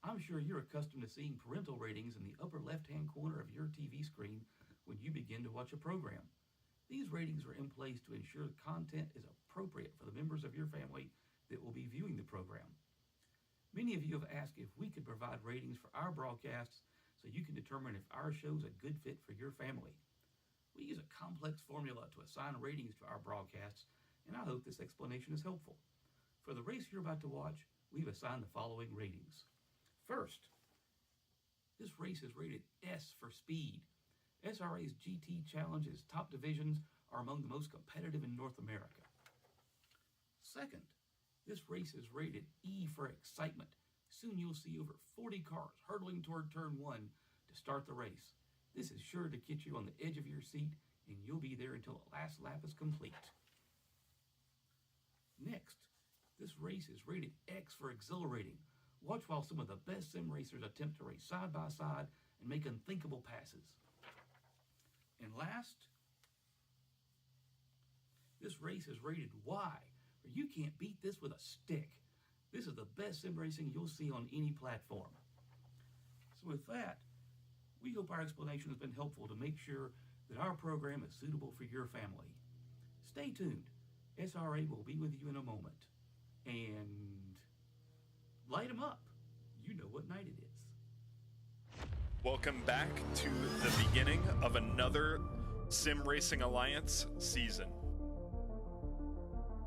I'm sure you're accustomed to seeing parental ratings in the upper left-hand corner of your TV screen when you begin to watch a program. These ratings are in place to ensure the content is appropriate for the members of your family that will be viewing the program. Many of you have asked if we could provide ratings for our broadcasts so you can determine if our show is a good fit for your family. We use a complex formula to assign ratings to our broadcasts, and I hope this explanation is helpful. For the race you're about to watch, we've assigned the following ratings. First, this race is rated S for speed. SRA's GT Challenge's top divisions are among the most competitive in North America. Second, this race is rated E for excitement. Soon you'll see over 40 cars hurtling toward turn 1 to start the race. This is sure to get you on the edge of your seat, and you'll be there until the last lap is complete. Next, this race is rated X for exhilarating. Watch while some of the best sim racers attempt to race side by side and make unthinkable passes. And last, this race is rated Y, for you can't beat this with a stick. This is the best sim racing you'll see on any platform. So with that, we hope our explanation has been helpful to make sure that our program is suitable for your family. Stay tuned. SRA will be with you in a moment. And light them up. You know what night it is. Welcome back to the beginning of another Sim Racing Alliance season.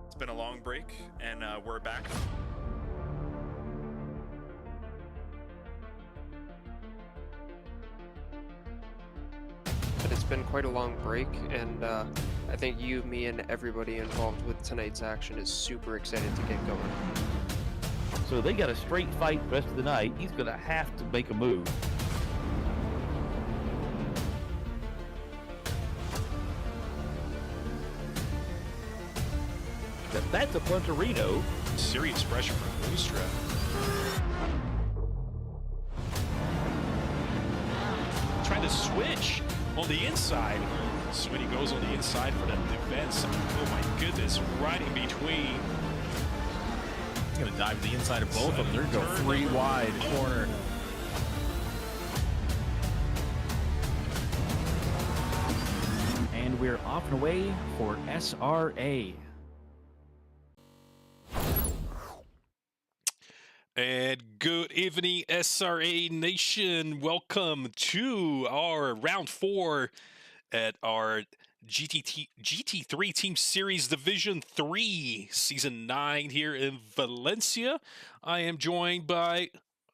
It's been a long break, and we're back. It's been quite a long break, and I think you, me, and everybody involved with tonight's action is super excited to get going. So they got a straight fight the rest of the night. He's going to have to make a move. That's a Punterino. Serious pressure from Boostra. Trying to switch on the inside. Sweeney goes on the inside for the defense. Oh my goodness, right in between. He's going to dive to the inside of both of them. They're going to go three wide corner. And we're off and away for SRA. And good evening, SRA Nation. Welcome to our round 4 at our GT3 Team Series Division 3, Season 9 here in Valencia. I am joined by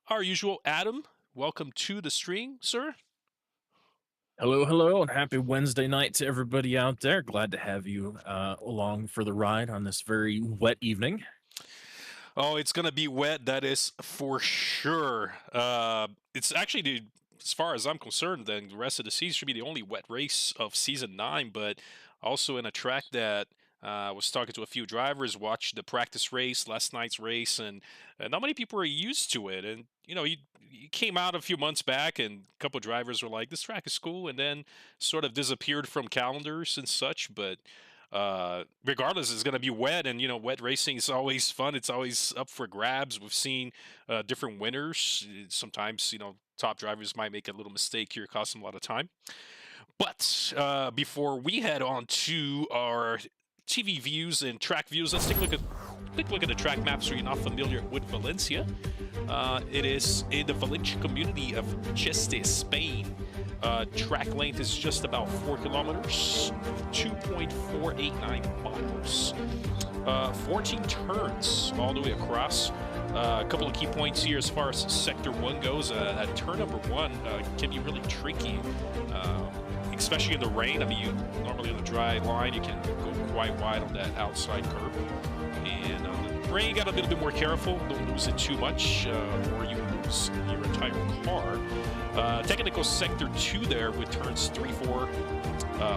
our usual Adam. Welcome to the stream, sir. Hello, hello, and happy Wednesday night to everybody out there. Glad to have you along for the ride on this very wet evening. Oh, it's going to be wet, that is for sure. It's actually, as far as I'm concerned, then the rest of the season should be the only wet race of Season 9, but also in a track that I was talking to a few drivers, watched the practice race, last night's race, and not many people are used to it. And, you know, he came out a few months back, and a couple of drivers were like, this track is cool, and then sort of disappeared from calendars and such, but... regardless, it's going to be wet, and you know, wet racing is always fun. It's always up for grabs. We've seen different winners. Sometimes, you know, top drivers might make a little mistake here, cost them a lot of time. But before we head on to our TV views and track views, let's take a quick look at the track map so you're not familiar with Valencia. It is in the Valencia community of Cheste, Spain. Track length is just about 4 kilometers, 2.489 miles, 14 turns all the way across. A couple of key points here as far as Sector 1 goes. At turn number 1 can be really tricky, especially in the rain. I mean, you normally on the dry line, you can go quite wide on that outside curve. And on the rain, you got a little bit more careful. Don't lose it too much, or you lose your entire car. Technical Sector 2 there with turns 3, 4,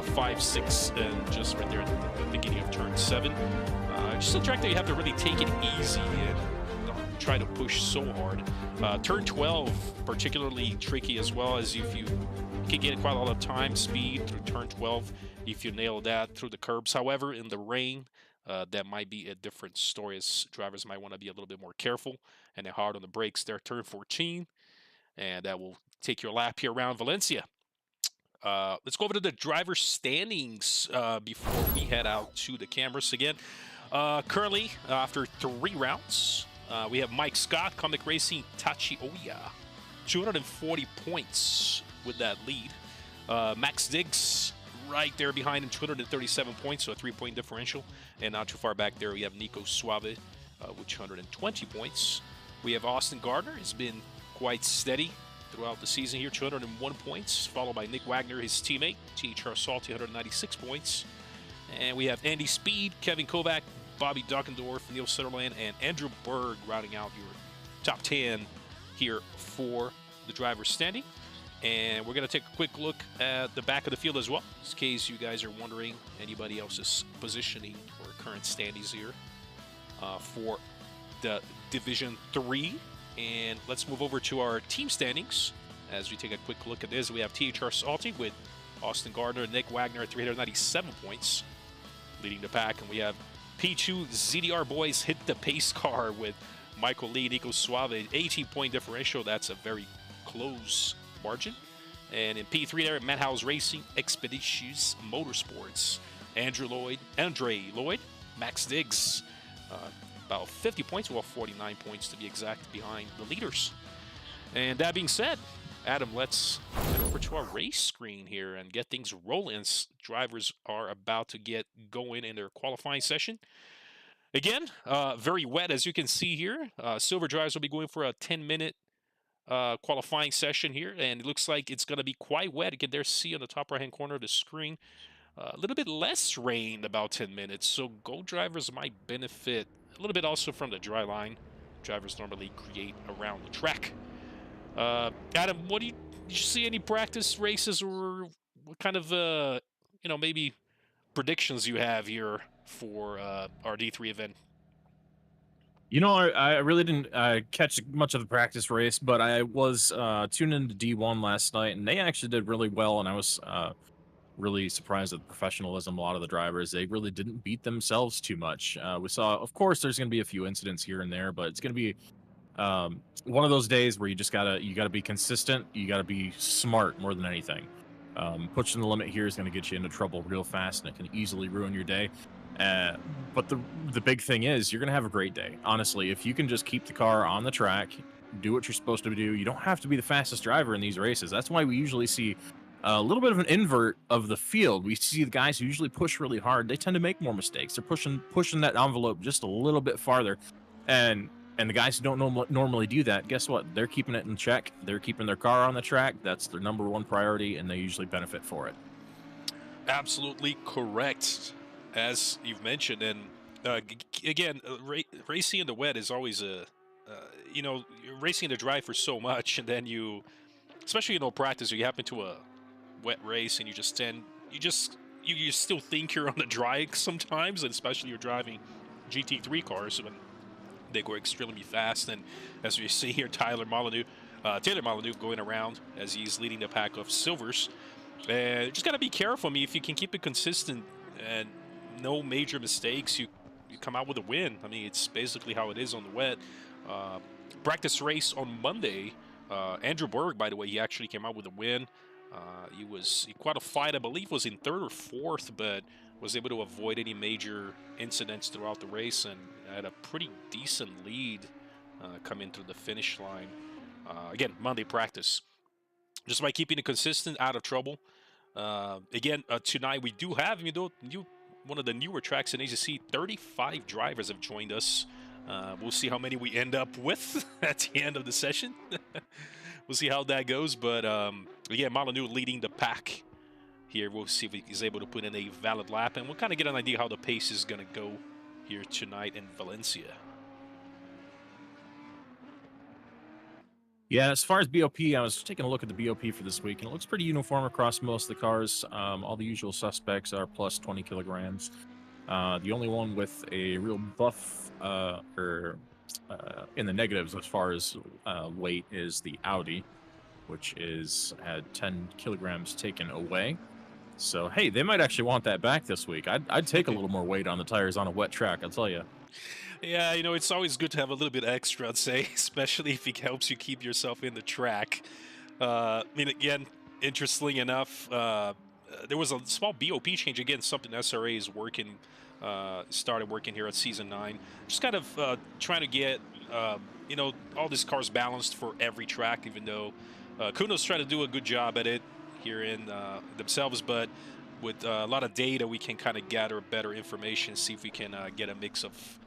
5, 6, and just right there at the beginning of turn 7. Just a track that you have to really take it easy and not try to push so hard. Turn 12, particularly tricky as well, as if you can get quite a lot of time speed through turn 12 if you nail that through the curbs. However, in the rain, that might be a different story, as drivers might want to be a little bit more careful and they're hard on the brakes. They're turn 14, and that will take your lap here around Valencia. Let's go over to the driver standings before we head out to the cameras again. Currently, after 3 rounds, we have Mike Scott, Comic Racing, Tachi Oya, 240 points with that lead. Max Diggs right there behind him, 237 points, so a 3-point differential. And not too far back there, we have Nico Suave with 220 points. We have Austin Gardner, has been quite steady throughout the season here, 201 points, followed by Nick Wagner, his teammate, THR Salty, 196 points. And we have Andy Speed, Kevin Kovac, Bobby Duckendorf, Neil Sutherland, and Andrew Berg rounding out your top 10 here for the driver's standing. And we're going to take a quick look at the back of the field as well, in case you guys are wondering anybody else's positioning or current standings here for the Division 3. And let's move over to our team standings. As we take a quick look at this, we have THR Salty with Austin Gardner, Nick Wagner at 397 points, leading the pack. And we have P2 ZDR Boys hit the pace car with Michael Lee, Nico Suave, 18-point differential. That's a very close margin. And in P3 there, Madhouse Racing, Expeditious Motorsports, Andre Lloyd, Max Diggs, about 50 points, well, 49 points to be exact, behind the leaders. And that being said, Adam, let's head over to our race screen here and get things rolling. Drivers are about to get going in their qualifying session. Again, very wet, as you can see here. Silver drivers will be going for a 10-minute qualifying session here, and it looks like it's going to be quite wet. You can there see on the top right-hand corner of the screen a little bit less rain, about 10 minutes. So Gold drivers might benefit a little bit also from the dry line drivers normally create around the track. Adam, did you see any practice races, or what kind of maybe predictions you have here for our D3 event? I really didn't catch much of the practice race, but I was tuned into D1 last night, and they actually did really well, and I was really surprised at the professionalism. A lot of the drivers, they really didn't beat themselves too much. We saw, of course, there's going to be a few incidents here and there, but it's going to be one of those days where you gotta be consistent. You gotta be smart more than anything. Pushing the limit here is going to get you into trouble real fast, and it can easily ruin your day. But the big thing is, you're going to have a great day. Honestly, if you can just keep the car on the track, do what you're supposed to do. You don't have to be the fastest driver in these races. That's why we usually see a little bit of an invert of the field. We see the guys who usually push really hard, they tend to make more mistakes. They're pushing that envelope just a little bit farther. And the guys who don't normally do that, guess what? They're keeping it in check. They're keeping their car on the track. That's their number one priority, and they usually benefit for it. Absolutely correct, as you've mentioned. And again, racing in the wet is always you're racing to drive for so much, and then especially practice, you happen to a wet race, and you still think you're on the dry sometimes, and especially you're driving GT3 cars when they go extremely fast. And as we see here, Taylor Molyneux going around as he's leading the pack of silvers. Just got to be careful. I mean, if you can keep it consistent and no major mistakes, you come out with a win. I mean, it's basically how it is on the wet. Practice race on Monday, Andrew Berg, by the way, he actually came out with a win. He qualified, I believe, was in 3rd or 4th, but was able to avoid any major incidents throughout the race and had a pretty decent lead coming to the finish line. Again, Monday practice. Just by keeping it consistent, out of trouble. Again, tonight we do have, one of the newer tracks in ACC, 35 drivers have joined us. We'll see how many we end up with at the end of the session. We'll see how that goes. But again, Molyneux leading the pack here. We'll see if he's able to put in a valid lap, and we'll kind of get an idea how the pace is going to go here tonight in Valencia. Yeah, as far as BOP, I was taking a look at the BOP for this week, and it looks pretty uniform across most of the cars. All the usual suspects are plus 20 kilograms. The only one with a real buff in the negatives as far as weight is the Audi, which had 10 kilograms taken away. So hey, they might actually want that back this week. I'd take a little more weight on the tires on a wet track, I'll tell you. Yeah, you know, it's always good to have a little bit extra, I'd say, especially if it helps you keep yourself in the track. I mean, again, interestingly enough, there was a small BOP change. Again, something SRA is working, started working here at Season 9. Just kind of trying to get, you know, all these cars balanced for every track, even though Kuno's trying to do a good job at it here in themselves, but with a lot of data, we can kind of gather better information, see if we can get a mix of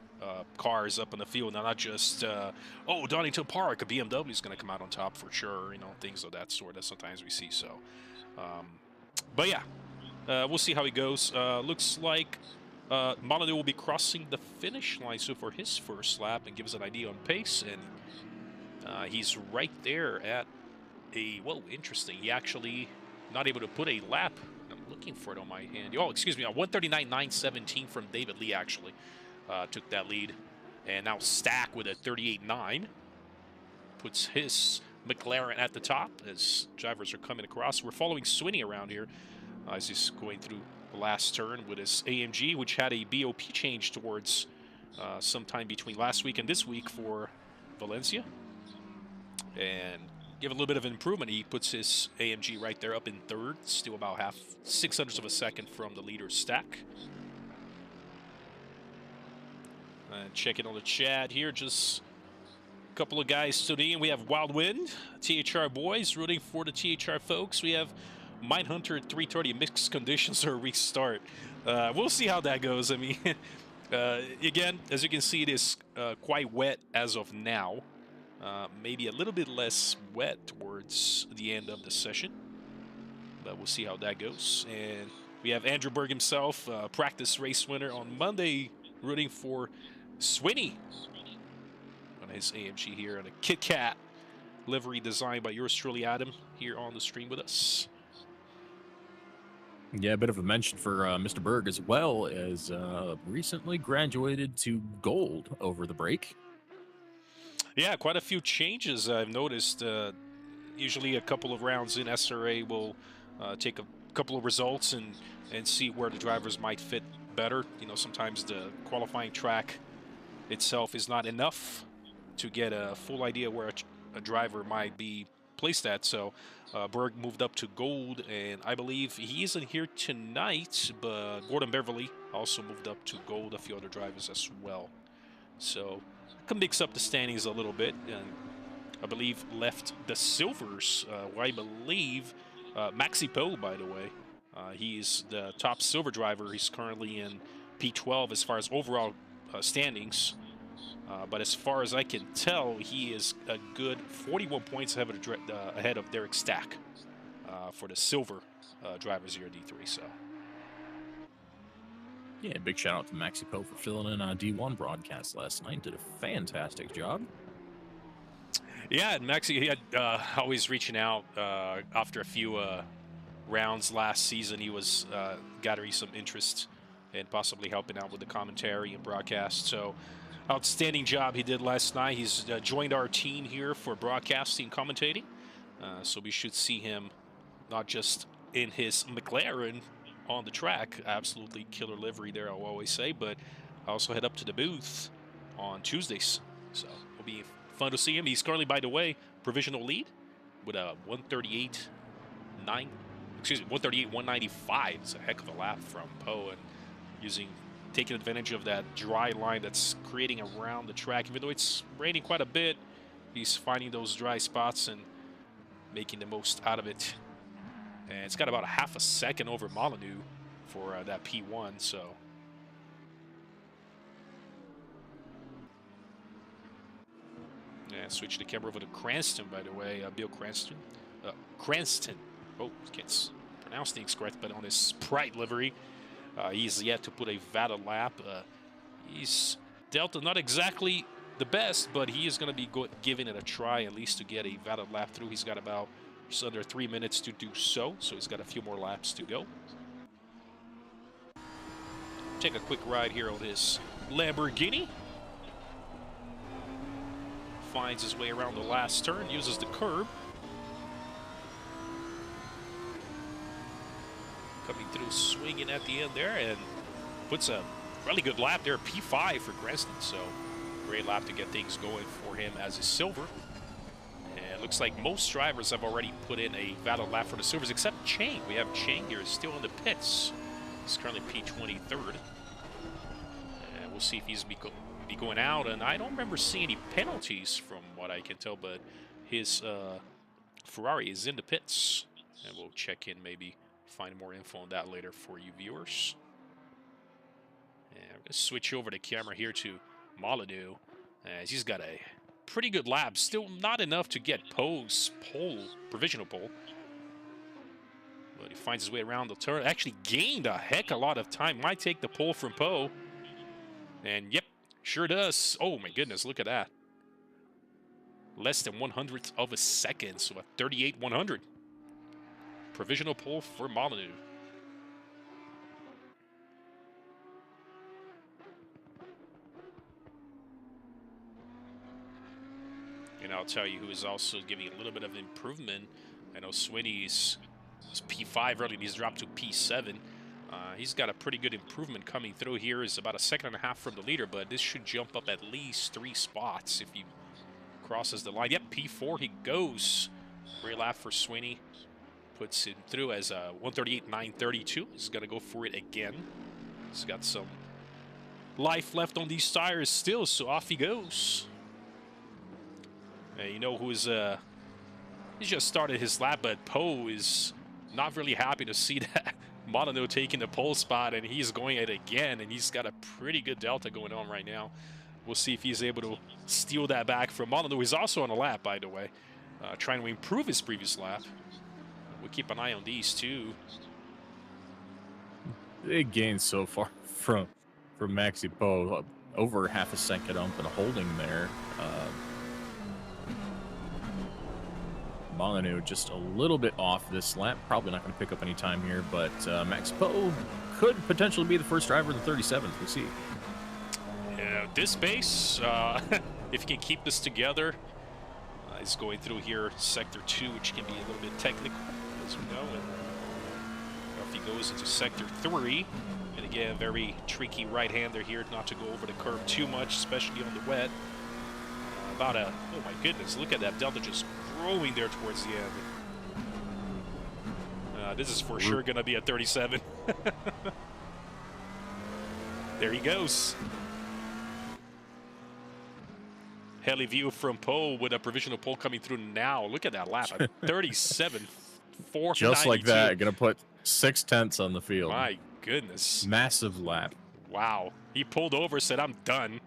cars up in the field, now not just oh, Donington Park, a BMW is going to come out on top for sure, you know, things of that sort that sometimes we see. So but yeah, we'll see how it goes. Looks like Molyneux will be crossing the finish line so for his first lap and give us an idea on pace, and he's right there at a, whoa, interesting, he actually not able to put a lap. I'm looking for it on my hand. Oh, excuse me, 139.917 from David Lee actually. Took that lead, and now Stack with a 38.9 puts his McLaren at the top as drivers are coming across. We're following Swinney around here as he's going through the last turn with his AMG, which had a BOP change towards sometime between last week and this week for Valencia, and give a little bit of an improvement. He puts his AMG right there up in third, still about half 600ths of a second from the leader Stack. Checking on the chat here, just a couple of guys tuning in. We have Wild Wind, THR boys, rooting for the THR folks. We have Mindhunter at 330, mixed conditions or restart. We'll see how that goes. I mean, again, as you can see, it is quite wet as of now. Maybe a little bit less wet towards the end of the session, but we'll see how that goes. And we have Andrew Berg himself, practice race winner on Monday, rooting for Swinney on his AMG here, and a Kit Kat livery designed by yours truly, Adam, here on the stream with us. Yeah, a bit of a mention for Mr. Berg as well, as recently graduated to gold over the break. Yeah, quite a few changes I've noticed. Usually a couple of rounds in SRA will take a couple of results and see where the drivers might fit better. You know, sometimes the qualifying track itself is not enough to get a full idea where a driver might be placed at. So Berg moved up to gold, and I believe he isn't here tonight, but Gordon Beverly also moved up to gold, a few other drivers as well. So can mix up the standings a little bit, and I believe left the silvers, I believe Maxi Poe, by the way. He's the top silver driver. He's currently in P12 as far as overall standings. But as far as I can tell, he is a good 41 points ahead of Derek Stack for the silver drivers here at D3. So, yeah, big shout out to Maxi Poe for filling in on D1 broadcast last night. Did a fantastic job. Yeah, and Maxi, he had always reaching out after a few rounds last season. He was gathering some interest and possibly helping out with the commentary and broadcast. So outstanding job he did last night. He's joined our team here for broadcasting, commentating. So we should see him not just in his McLaren on the track, absolutely killer livery there, I'll always say, but also head up to the booth on Tuesdays. So it'll be fun to see him. He's currently, by the way, provisional lead with a 138.195. It's a heck of a lap from Poe, and taking advantage of that dry line that's creating around the track. Even though it's raining quite a bit, he's finding those dry spots and making the most out of it. And it's got about a half a second over Molyneux for that P1, so. Yeah, switch the camera over to Cranston, by the way. Bill Cranston. Cranston. Oh, can't pronounce things correct, but on his Sprite livery. He's yet to put a valid lap. He's dealt not exactly the best, but he is going to be giving it a try, at least to get a valid lap through. He's got about just under 3 minutes to do so he's got a few more laps to go. Take a quick ride here on his Lamborghini. Finds his way around the last turn, uses the curb. coming through, swinging at the end there, and puts a really good lap there, P5 for Creston. So great lap to get things going for him as a silver. And it looks like most drivers have already put in a valid lap for the silvers, except Chang. We have Chang here still in the pits. He's currently P23rd. And we'll see if he's be going out. And I don't remember seeing any penalties from what I can tell, but his Ferrari is in the pits. And we'll check in, maybe find more info on that later for you viewers. And we're going to switch over the camera here to Molyneux, as he's got a pretty good lap. Still not enough to get Poe's pole, provisional pole. But he finds his way around the turn. Actually gained a heck of a lot of time. Might take the pole from Poe. And yep, sure does. Oh my goodness, look at that. Less than 100th of a second, so a 38-100. Provisional pole for Molyneux. And I'll tell you who is also giving a little bit of improvement. I know Sweeney's P5 early, he's dropped to P7. He's got a pretty good improvement coming through here. Is about a 2.5 seconds from the leader, but this should jump up at least 3 spots if he crosses the line. Yep, P4 he goes. Great lap for Sweeney. Puts him through as a 138.932. He's going to go for it again. He's got some life left on these tires still, so off he goes. And you know who's he just started his lap, but Poe is not really happy to see that Molyneux taking the pole spot, and he's going it again, and he's got a pretty good delta going on right now. We'll see if he's able to steal that back from Molyneux. He's also on a lap, by the way, trying to improve his previous lap. We'll keep an eye on these two. They gained so far from Maxi Poe, over half a second up and holding there. Molyneux just a little bit off this lap. Probably not going to pick up any time here, but Max Poe could potentially be the first driver in the 37th. We'll see. Yeah, this pace, if he can keep this together, he's going through here Sector 2, which can be a little bit technical, as we know. And off he goes into Sector 3. And again, very tricky right-hander here, not to go over the curb too much, especially on the wet. About a, oh my goodness, look at that delta just growing there towards the end. This is for sure going to be a 37. There he goes. Heli view from Poe with a provisional pole coming through now. Look at that lap, a 37.492. Just like that, going to put 0.6 on the field. My goodness. Massive lap. Wow. He pulled over, said, I'm done.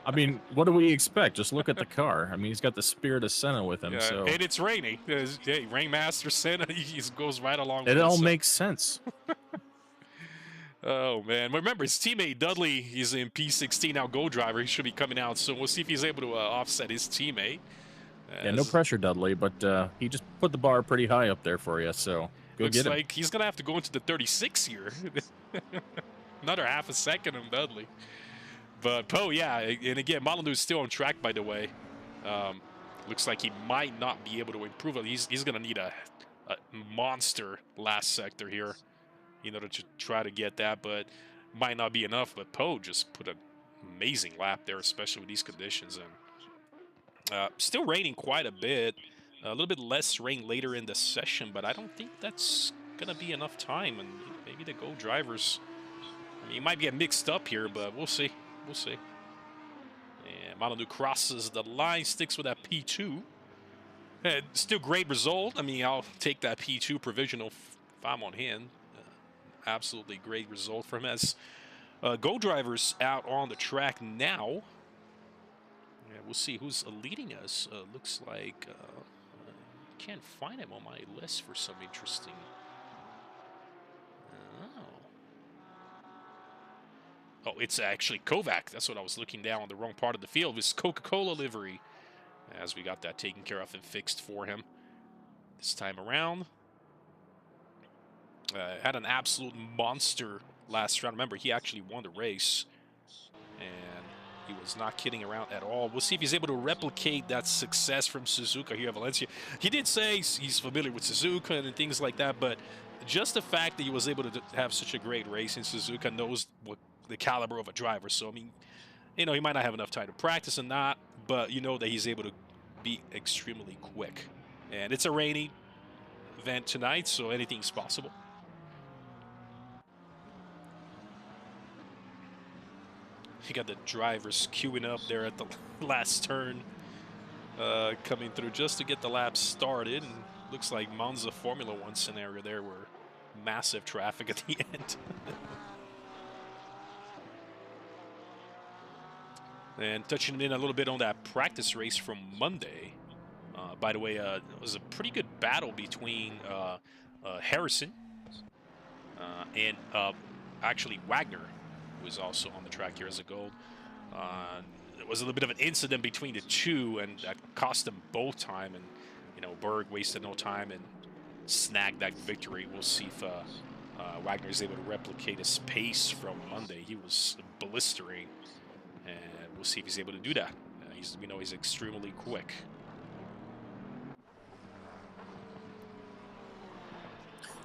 I mean, what do we expect? Just look at the car. I mean, he's got the spirit of Senna with him. So. And it's raining. Hey, Rainmaster Senna, he goes right along with it. It all so. makes sense. Oh, man. Remember, his teammate Dudley, he's in P16 now, Go driver. He should be coming out soon. We'll see if he's able to offset his teammate. Yeah, no pressure, Dudley, but he just put the bar pretty high up there for you, so go looks get him. Like he's going to have to go into the 36 here. Another half a second on Dudley. But Poe, yeah, and again, Molyneux is still on track, by the way. Looks like he might not be able to improve it. He's going to need a monster last sector here in order to try to get that, but might not be enough. But Poe just put an amazing lap there, especially with these conditions. And still raining quite a bit. A little bit less rain later in the session, but I don't think that's going to be enough time. And maybe the Go drivers, I mean, you might get mixed up here, but we'll see. We'll see. And Molyneux crosses the line, sticks with that P2. And still great result. I mean, I'll take that P2 provisional if I'm on hand. Absolutely great result for him as Go drivers out on the track now. Yeah, we'll see who's leading us. Looks like can't find him on my list for some interesting. Oh, it's actually Kovac. That's what I was looking down on the wrong part of the field. This Coca-Cola livery, as we got that taken care of and fixed for him this time around. Had an absolute monster last round. Remember, he actually won the race, and he was not kidding around at all. We'll see if he's able to replicate that success from Suzuka here at Valencia. He did say he's familiar with Suzuka and things like that, but just the fact that he was able to have such a great race, and Suzuka knows what the caliber of a driver. So, I mean, you know, he might not have enough time to practice and not, but you know that he's able to be extremely quick. And it's a rainy event tonight, so anything's possible. You got the drivers queuing up there at the last turn, coming through just to get the lap started. And looks like Monza Formula One scenario there, where massive traffic at the end. And touching in a little bit on that practice race from Monday. By the way, it was a pretty good battle between Harrison and actually Wagner, who was also on the track here as a gold. There was a little bit of an incident between the two, and that cost them both time. And you know, Berg wasted no time and snagged that victory. We'll see if Wagner is able to replicate his pace from Monday. He was blistering, and we'll see if he's able to do that. We know he's extremely quick.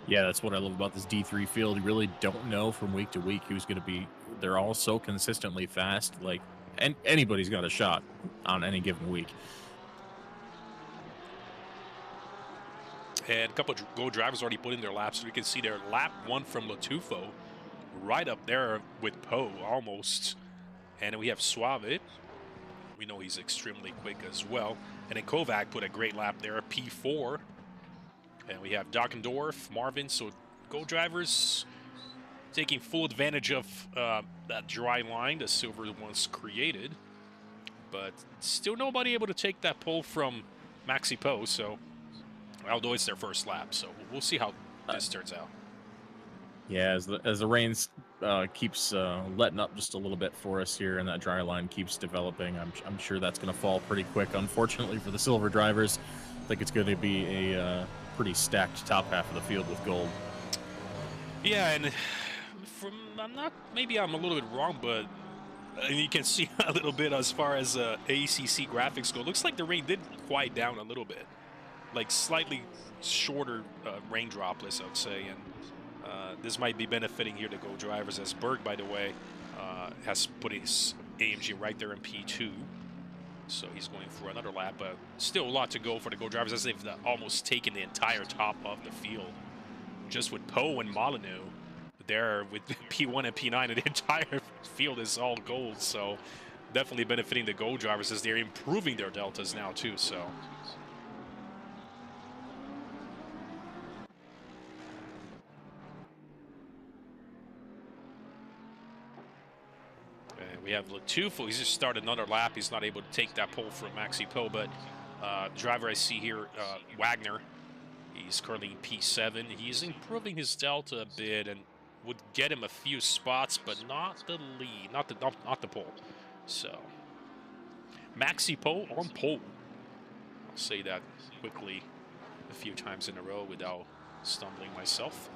Yeah, that's what I love about this D3 field. You really don't know from week to week who's going to be. They're all so consistently fast. Like, and anybody's got a shot on any given week. And a couple of Go drivers already put in their laps. So you can see their lap 1 from Latufo right up there with Poe almost. And then we have Suave. We know he's extremely quick as well. And then Kovac put a great lap there, P4. And we have Dockendorf, Marvin. So Go drivers taking full advantage of that dry line the Silver once created. But still nobody able to take that pole from Maxi Poe. So, although it's their first lap. So we'll see how this turns out. Yeah, as the rain keeps letting up just a little bit for us here, and that dry line keeps developing, I'm sure that's going to fall pretty quick. Unfortunately for the Silver drivers, I think it's going to be a pretty stacked top half of the field with gold. Yeah, and maybe I'm a little bit wrong, but you can see a little bit as far as ACC graphics go. Looks like the rain did quiet down a little bit, like slightly shorter rain droplets, I would say, and this might be benefiting here to Go drivers, as Berg, by the way, has put his AMG right there in P2. So he's going for another lap, but still a lot to go for the Go drivers, as they've almost taken the entire top of the field. Just with Poe and Molyneux there with P1 and P9, and the entire field is all gold. So definitely benefiting the Go drivers, as they're improving their deltas now too. So. We have Latufo. He's just started another lap. He's not able to take that pole from Maxi Poe, but the driver I see here, Wagner, he's currently in P7. He's improving his delta a bit and would get him a few spots, but not the lead, not the pole. So Maxi Poe on pole. I'll say that quickly a few times in a row without stumbling myself.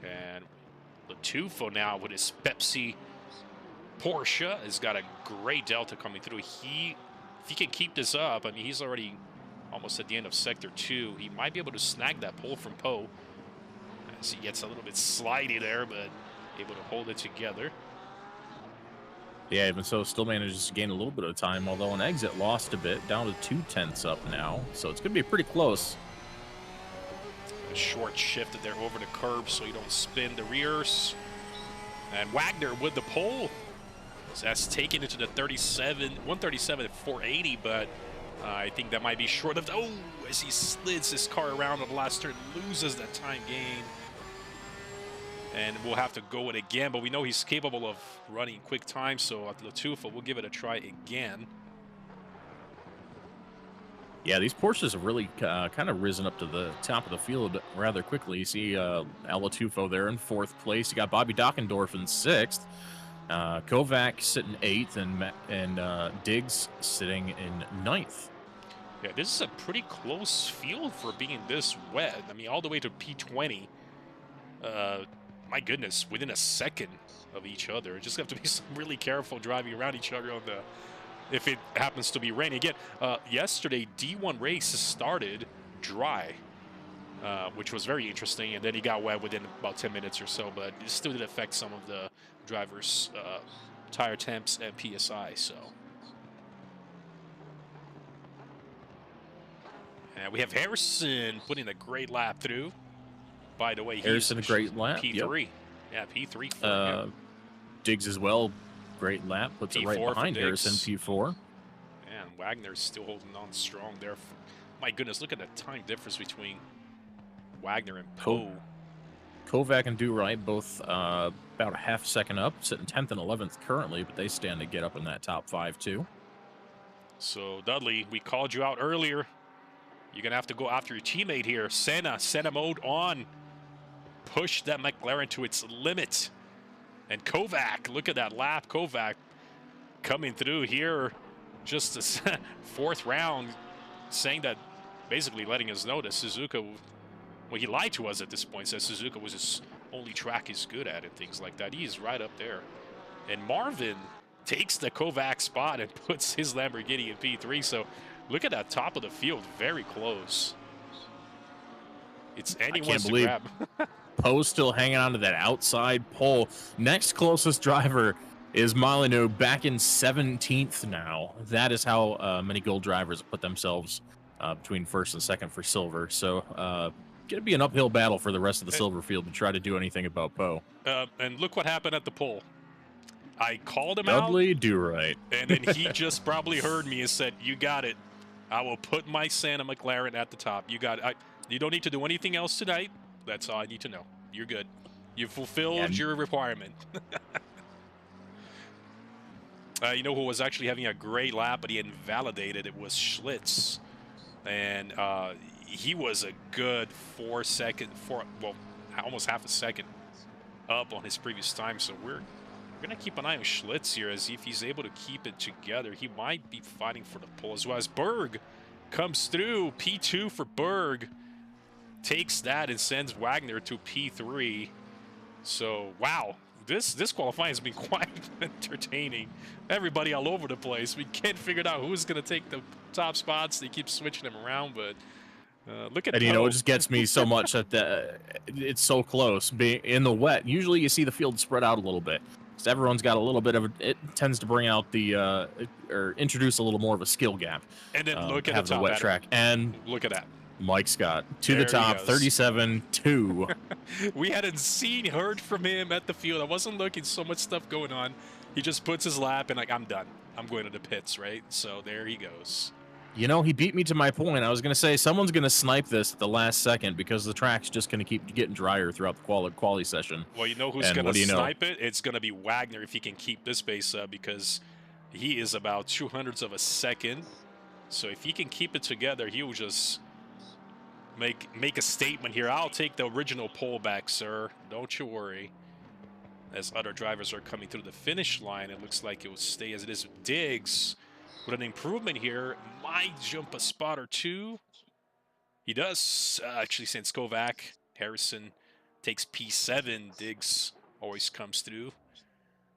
And Latufo now with his Pepsi Porsche has got a great delta coming through. If he can keep this up, I mean, he's already almost at the end of Sector 2. He might be able to snag that pole from Poe, as he gets a little bit slidey there, but able to hold it together. Yeah, even so, still manages to gain a little bit of time, although on exit lost a bit, down to 2/10 up now. So it's going to be pretty close. A short shift there over the curb so you don't spin the rears. And Wagner with the pole. So that's taken into the 137 at 480, but I think that might be short of. Oh, as he slids his car around on the last turn, loses that time gain. And we'll have to go it again, but we know he's capable of running quick time, so at Latufo, we'll give it a try again. Yeah, these Porsches have really kind of risen up to the top of the field rather quickly. You see Latufo there in 4th place. You got Bobby Dockendorf in 6th. Kovac sitting 8th, and Diggs sitting in 9th. Yeah, this is a pretty close field for being this wet. I mean, all the way to P20. My goodness, within a second of each other. Just have to be really careful driving around each other on if it happens to be raining. Again, yesterday, D1 race started dry, which was very interesting, and then he got wet within about 10 minutes or so, but it still did affect some of the drivers' tire temps and PSI, so. And we have Harrison putting a great lap through. By the way, Harrison, a great lap. P3. Yep. Yeah, P3 for him. Diggs as well. Great lap. Puts it right behind Harrison, P4. And Wagner's still holding on strong there. My goodness, look at the time difference between Wagner and Poe. Kovac and Do Right both about a half second up, sitting 10th and 11th currently, but they stand to get up in that top 5 too. So, Dudley, we called you out earlier. You're going to have to go after your teammate here. Senna mode on. Push that McLaren to its limit. And Kovac, look at that lap. Kovac coming through here just the 4th round, saying that, basically letting us know that Suzuka, well, he lied to us at this point, said Suzuka was his only track he's good at and things like that. He's right up there. And Marvin takes the Kovac spot and puts his Lamborghini in P3. So look at that top of the field, very close. It's anyone's to grab. Poe's still hanging on to that outside pole. Next closest driver is Molyneux, back in 17th now. That is how many gold drivers put themselves between 1st and 2nd for silver. So going to be an uphill battle for the rest of the silver field to try to do anything about Poe. And look what happened at the pole. I called him Dudley out. Do Right. And then he just probably heard me and said, "You got it. I will put my Santa McLaren at the top. You got it. You don't need to do anything else tonight. That's all I need to know. You're good. You fulfilled your requirement." You know who was actually having a great lap, but he invalidated? It was Schlitz. And he was a good almost half a second up on his previous time. So we're going to keep an eye on Schlitz here, as if he's able to keep it together. He might be fighting for the pole as well. As Berg comes through, P2 for Berg. Takes that and sends Wagner to P3. So, wow. This qualifying has been quite entertaining. Everybody all over the place. We can't figure out who's going to take the top spots. They keep switching them around, but look at that. And, you know, it just gets me so much that it's so close. Being in the wet, usually you see the field spread out a little bit. So everyone's got a little bit of it tends to bring out the or introduce a more of a skill gap. And then look at the top wet track. And look at that. Mike Scott to the top, 37-2. We hadn't heard from him at the field. I wasn't looking, so much stuff going on. He just puts his lap and like, I'm done. I'm going to the pits, right? So there he goes. You know, he beat me to my point. I was going to say someone's going to snipe this at the last second because the track's just going to keep getting drier throughout the quali session. Well, you know who's going to snipe it? It's going to be Wagner if he can keep this pace up, because he is about 0.02 of a second. So if he can keep it together, he will just make a statement here. I'll take the original pole back, sir. Don't you worry. As other drivers are coming through the finish line, it looks like it will stay as it is. Diggs with an improvement here, might jump a spot or two. He does, actually, since Kovac. Harrison takes P7. Diggs always comes through.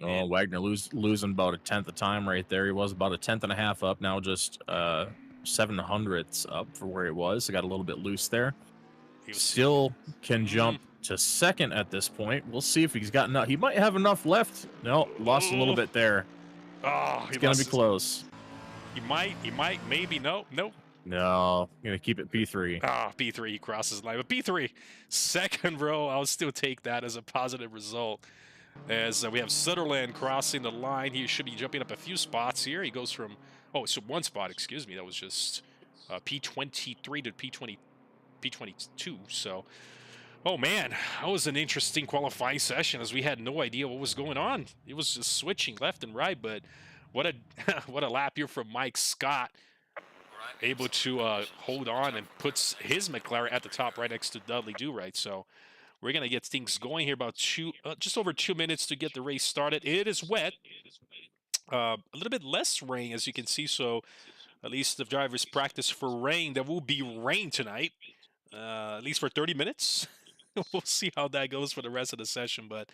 Oh, and Wagner losing about a 10th of time right there. He was about a 10th and a half up, now just 7/100ths up for where he was. So got a little bit loose there. He still can jump to 2nd at this point. We'll see if he's got enough. He might have enough left. No, lost a little bit there. Oh, it's going to be close. He might, maybe. Nope. No, I'm going to keep it P3. Ah, P3, he crosses the line. But P3, 2nd row, I'll still take that as a positive result. As we have Sutherland crossing the line. He should be jumping up a few spots here. He goes from, so 1 spot, excuse me. That was just P23 to P22. So, oh man, that was an interesting qualifying session, as we had no idea what was going on. It was just switching left and right, but what a lap here from Mike Scott, able to hold on and puts his McLaren at the top right next to Dudley Do Right. So we're going to get things going here, about just over 2 minutes to get the race started. It is wet. A little bit less rain, as you can see, so at least the drivers practice for rain. There will be rain tonight, at least for 30 minutes. We'll see how that goes for the rest of the session. But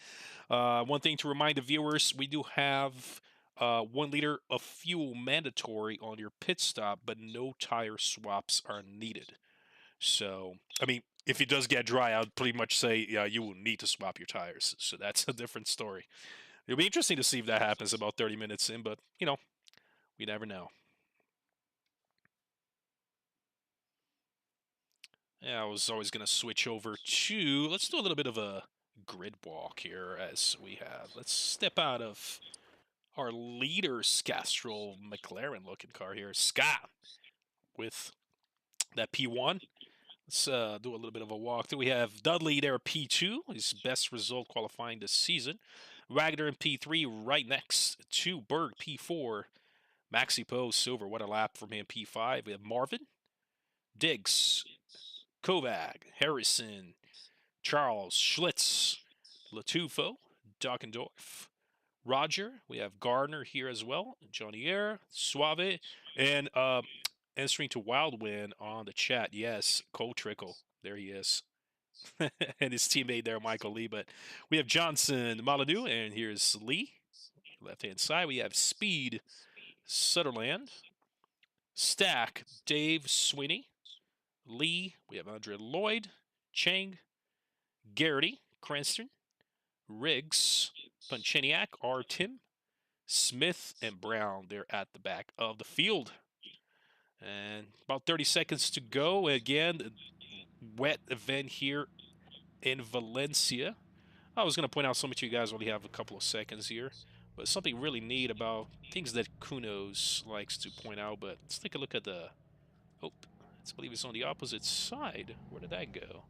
one thing to remind the viewers, we do have 1 liter of fuel mandatory on your pit stop, but no tire swaps are needed. So, I mean, if it does get dry, I'd pretty much say, yeah, you will need to swap your tires. So that's a different story. It'll be interesting to see if that happens about 30 minutes in, but, you know, we never know. Yeah, I was always going to switch over to, let's do a little bit of a grid walk here as we have. Let's step out of our leader's Castrol McLaren looking car here, Scott, with that P1. Let's do a little bit of a walkthrough. We have Dudley there, P2, his best result qualifying this season. Wagner in P3, right next to Berg, P4. Maxi Poe, silver, what a lap from him, P5. We have Marvin, Diggs, Kovac, Harrison, Charles, Schlitz, Latufo, Dockendorf, Roger. We have Gardner here as well, Johnny Air, Suave, and answering to Wildwind on the chat, yes, Cole Trickle. There he is. And his teammate there, Michael Lee. But we have Johnson, Maladu, and here's Lee. Left-hand side, we have Speed, Sutherland, Stack, Dave Sweeney, Lee. We have Andre Lloyd, Chang, Garrity, Cranston, Riggs, Puncheniak, R. Tim, Smith, and Brown. They're at the back of the field. And about 30 seconds to go. Again, wet event here in Valencia. I was going to point out some of you guys only have a couple of seconds here. But something really neat about things that Kunos likes to point out. But let's take a look at the... Oh, I believe it's on the opposite side. Where did that go?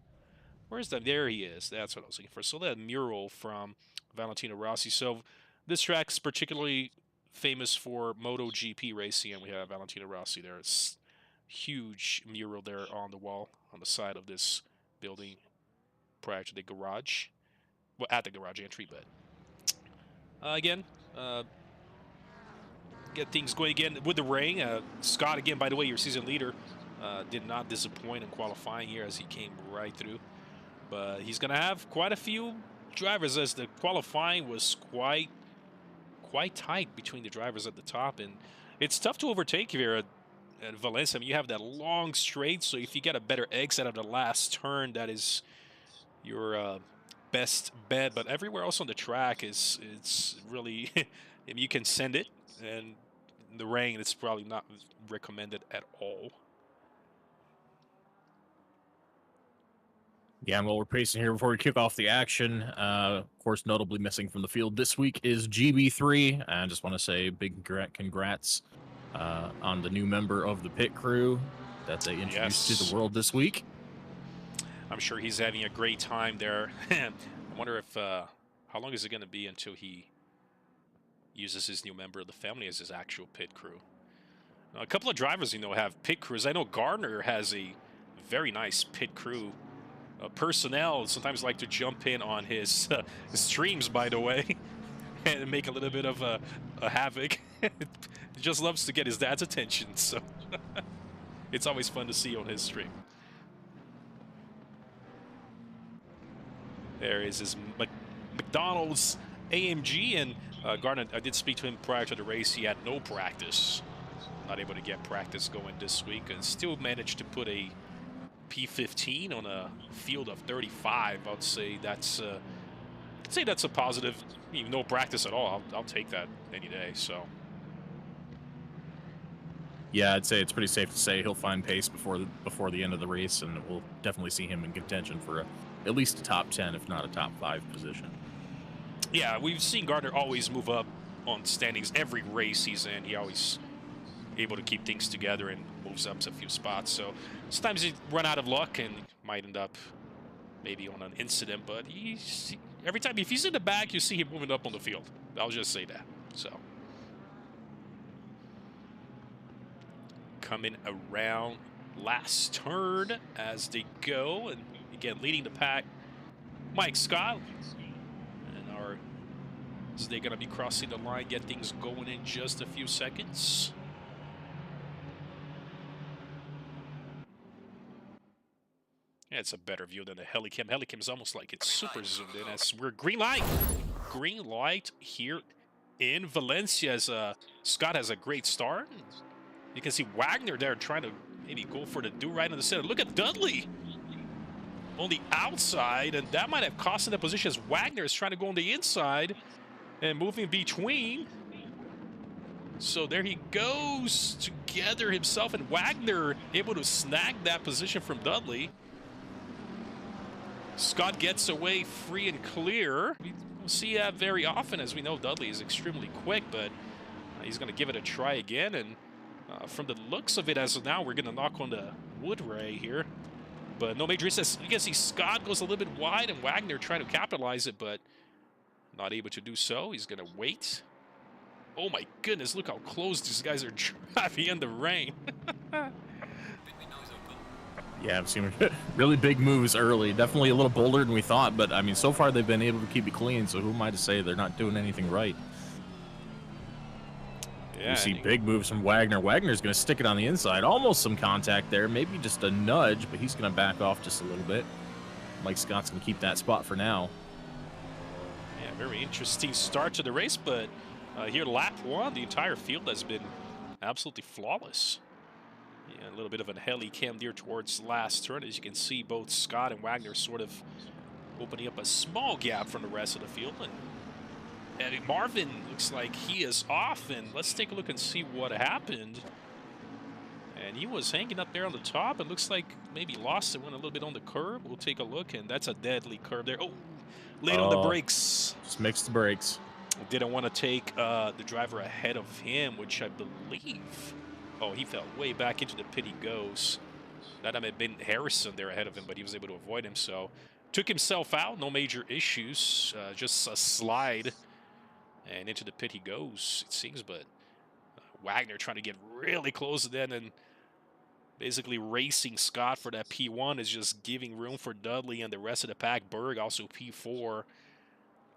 Where's that? There he is. That's what I was looking for. So that mural from Valentino Rossi. So this track's particularly famous for MotoGP racing, and we have Valentino Rossi there. It's huge mural there on the wall, on the side of this building prior to the garage. Well, at the garage entry, but again, get things going again with the rain. Scott, again, by the way, your season leader, did not disappoint in qualifying here as he came right through. But he's going to have quite a few drivers as the qualifying was quite tight between the drivers at the top. And it's tough to overtake here at Valencia. I mean, you have that long straight, so if you get a better exit of the last turn, that is your best bet. But everywhere else on the track it's really if you can send it, and in the rain it's probably not recommended at all. Yeah, and while we're pacing here before we kick off the action, of course, notably missing from the field this week is GB3. I just want to say big congrats on the new member of the pit crew that they introduced to the world this week. I'm sure he's having a great time there. I wonder if how long is it going to be until he uses his new member of the family as his actual pit crew? Now, a couple of drivers, have pit crews. I know Gardner has a very nice pit crew. Personnel sometimes like to jump in on his streams, by the way, and make a little bit of a havoc. He just loves to get his dad's attention, so it's always fun to see on his stream. There is his McDonald's AMG, and Gardner, I did speak to him prior to the race. He had no practice, not able to get practice going this week, and still managed to put a P15 on a field of 35. I'd say that's a positive. Even no practice at all, I'll take that any day. So yeah, I'd say it's pretty safe to say he'll find pace before the end of the race, and we'll definitely see him in contention for at least a top 10, if not a top 5 position. Yeah, we've seen Gardner always move up on standings every race he's in. He always able to keep things together and moves up to a few spots. So sometimes he run out of luck and might end up maybe on an incident, but every time if he's in the back, you see him moving up on the field. I'll just say that. So coming around last turn as they go, and again leading the pack, Mike Scott. And is they going to be crossing the line, get things going in just a few seconds. Yeah, it's a better view than the Helicam. Helicam is almost like it's super zoomed in. As we're green light here in Valencia as Scott has a great start. You can see Wagner there trying to maybe go for the do-right in the center. Look at Dudley on the outside, and that might have cost him the position as Wagner is trying to go on the inside and moving between. So there he goes together himself and Wagner able to snag that position from Dudley. Scott gets away free and clear. We don't see that very often, as we know Dudley is extremely quick, but he's going to give it a try again. And from the looks of it as of now, we're going to knock on the wood ray here. But no major issues. You can see Scott goes a little bit wide and Wagner trying to capitalize it, but not able to do so. He's going to wait. Oh my goodness, look how close these guys are driving in the rain. Yeah, I've seen really big moves early. Definitely a little bolder than we thought, but I mean, so far they've been able to keep it clean, so who am I to say they're not doing anything right? Yeah, you see big moves from Wagner. Wagner's going to stick it on the inside. Almost some contact there, maybe just a nudge, but he's going to back off just a little bit. Mike Scott's going to keep that spot for now. Yeah, very interesting start to the race, but here lap one, the entire field has been absolutely flawless. Yeah, a little bit of a heli cam there towards last turn. As you can see, both Scott and Wagner sort of opening up a small gap from the rest of the field. And Marvin looks like he is off, and let's take a look and see what happened. And he was hanging up there on the top. It looks like maybe lost it, went a little bit on the curb. We'll take a look, and that's a deadly curb there. Oh, late on the brakes. Just mixed the brakes. Didn't want to take the driver ahead of him, which I believe... Oh, he fell way back into the pit he goes. That may have been Harrison there ahead of him, but he was able to avoid him, so... Took himself out, no major issues. Just a slide. And into the pit he goes, it seems, but... Wagner trying to get really close then, and... basically racing Scott for that P1 is just giving room for Dudley and the rest of the pack. Berg also P4.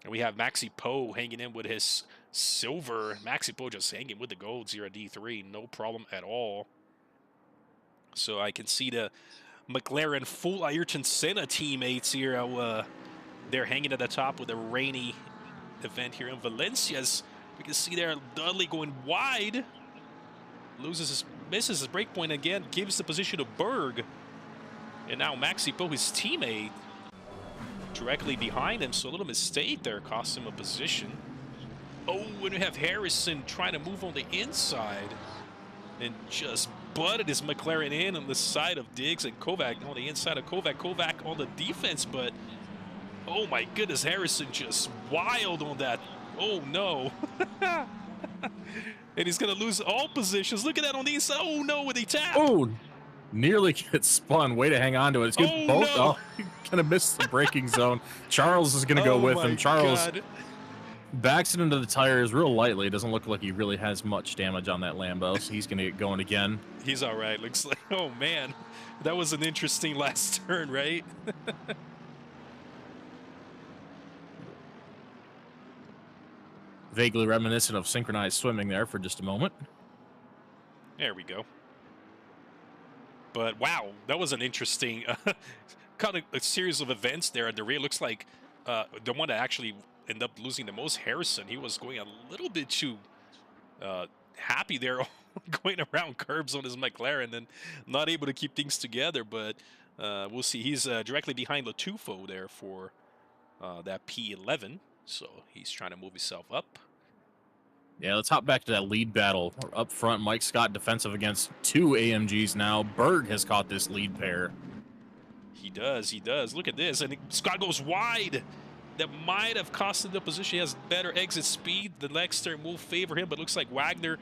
And we have Maxi Poe hanging in with his silver. Maxi Poe just hanging with the golds here at D3. No problem at all. So I can see the McLaren full Ayrton Senna teammates here. They're hanging at the top with a rainy event here in Valencia. As we can see there, Dudley going wide. Misses his brake point again. Gives the position to Berg. And now Maxi Poe, his teammate, directly behind him, so a little mistake there cost him a position. Oh, and we have Harrison trying to move on the inside and just butted his McLaren in on the side of Diggs and Kovac on the inside of Kovac. Kovac on the defense, but oh my goodness, Harrison just wild on that. Oh no. And he's gonna lose all positions. Look at that on the inside. Oh no, with the tap. Oh, nearly gets spun. Way to hang on to it. It's good. Oh, both. no. Oh, gonna miss the braking zone. Charles is gonna go with him. Charles backs it into the tires real lightly. Doesn't look like he really has much damage on that Lambo, so he's gonna get going again. He's all right. Looks like, oh man, that was an interesting last turn, right? Vaguely reminiscent of synchronized swimming there for just a moment. There we go. But wow, that was an interesting kind of a series of events there. And the rear looks like the one that actually ended up losing the most, Harrison. He was going a little bit too happy there, going around curbs on his McLaren and not able to keep things together. But we'll see. He's directly behind Latufo there for that P11. So he's trying to move himself up. Yeah, let's hop back to that lead battle. Up front, Mike Scott defensive against two AMGs now. Berg has caught this lead pair. He does, he does. Look at this. And Scott goes wide. That might have cost him the position. He has better exit speed. The next turn will favor him, but looks like Wagner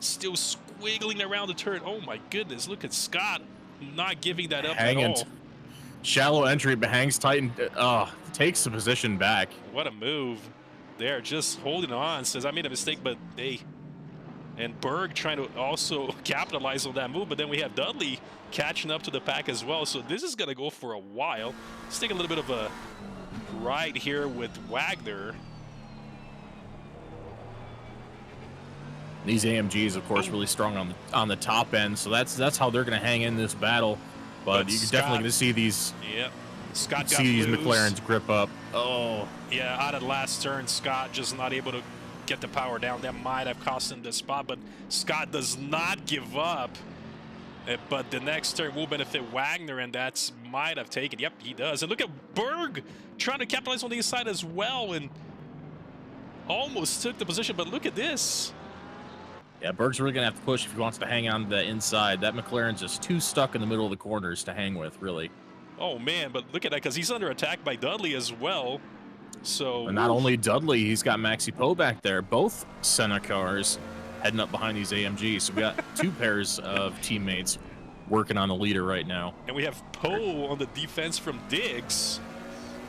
still squiggling around the turn. Oh my goodness, look at Scott not giving that up at all. Shallow entry, but hangs tight and takes the position back. What a move. They're just holding on. Says, I made a mistake, but they... And Berg trying to also capitalize on that move, but then we have Dudley catching up to the pack as well. So this is going to go for a while. Let's take a little bit of a ride here with Wagner. These AMGs, of course, really strong on the top end, so that's how they're going to hang in this battle. But you're definitely going to see these. Yeah, Scott got see these loose. McLarens grip up. Oh. Yeah, out of the last turn, Scott just not able to get the power down. That might have cost him the spot, but Scott does not give up. But the next turn will benefit Wagner, and that's might have taken. Yep, he does. And look at Berg trying to capitalize on the inside as well, and almost took the position. But look at this. Yeah, Berg's really going to have to push if he wants to hang on to the inside. That McLaren's just too stuck in the middle of the corners to hang with, really. Oh, man, but look at that, because he's under attack by Dudley as well. So And not only Dudley, he's got Maxi Poe back there. Both Senna cars heading up behind these AMGs. So we got two pairs of teammates working on the leader right now. And we have Poe on the defense from Diggs,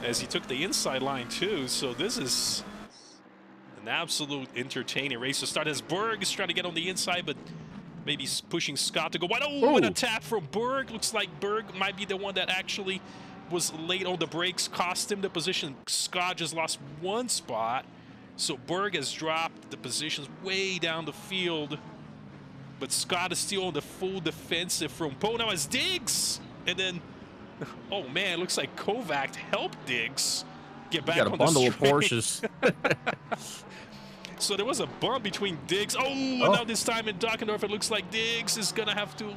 as he took the inside line, too. So this is an absolute entertaining race to start, as Berg is trying to get on the inside, but maybe pushing Scott to go wide. Oh, what a tap from Berg. Looks like Berg might be the one that actually was late on the brakes, cost him the position. Scott just lost one spot. So Berg has dropped the positions way down the field. But Scott is still on the full defensive from Poe. Now as Diggs. And then, oh man, looks like Kovac helped Diggs get back on the bundle of straight. Porsches. So there was a bump between Diggs. And now this time in Dockendorf, it looks like Diggs is going to have to...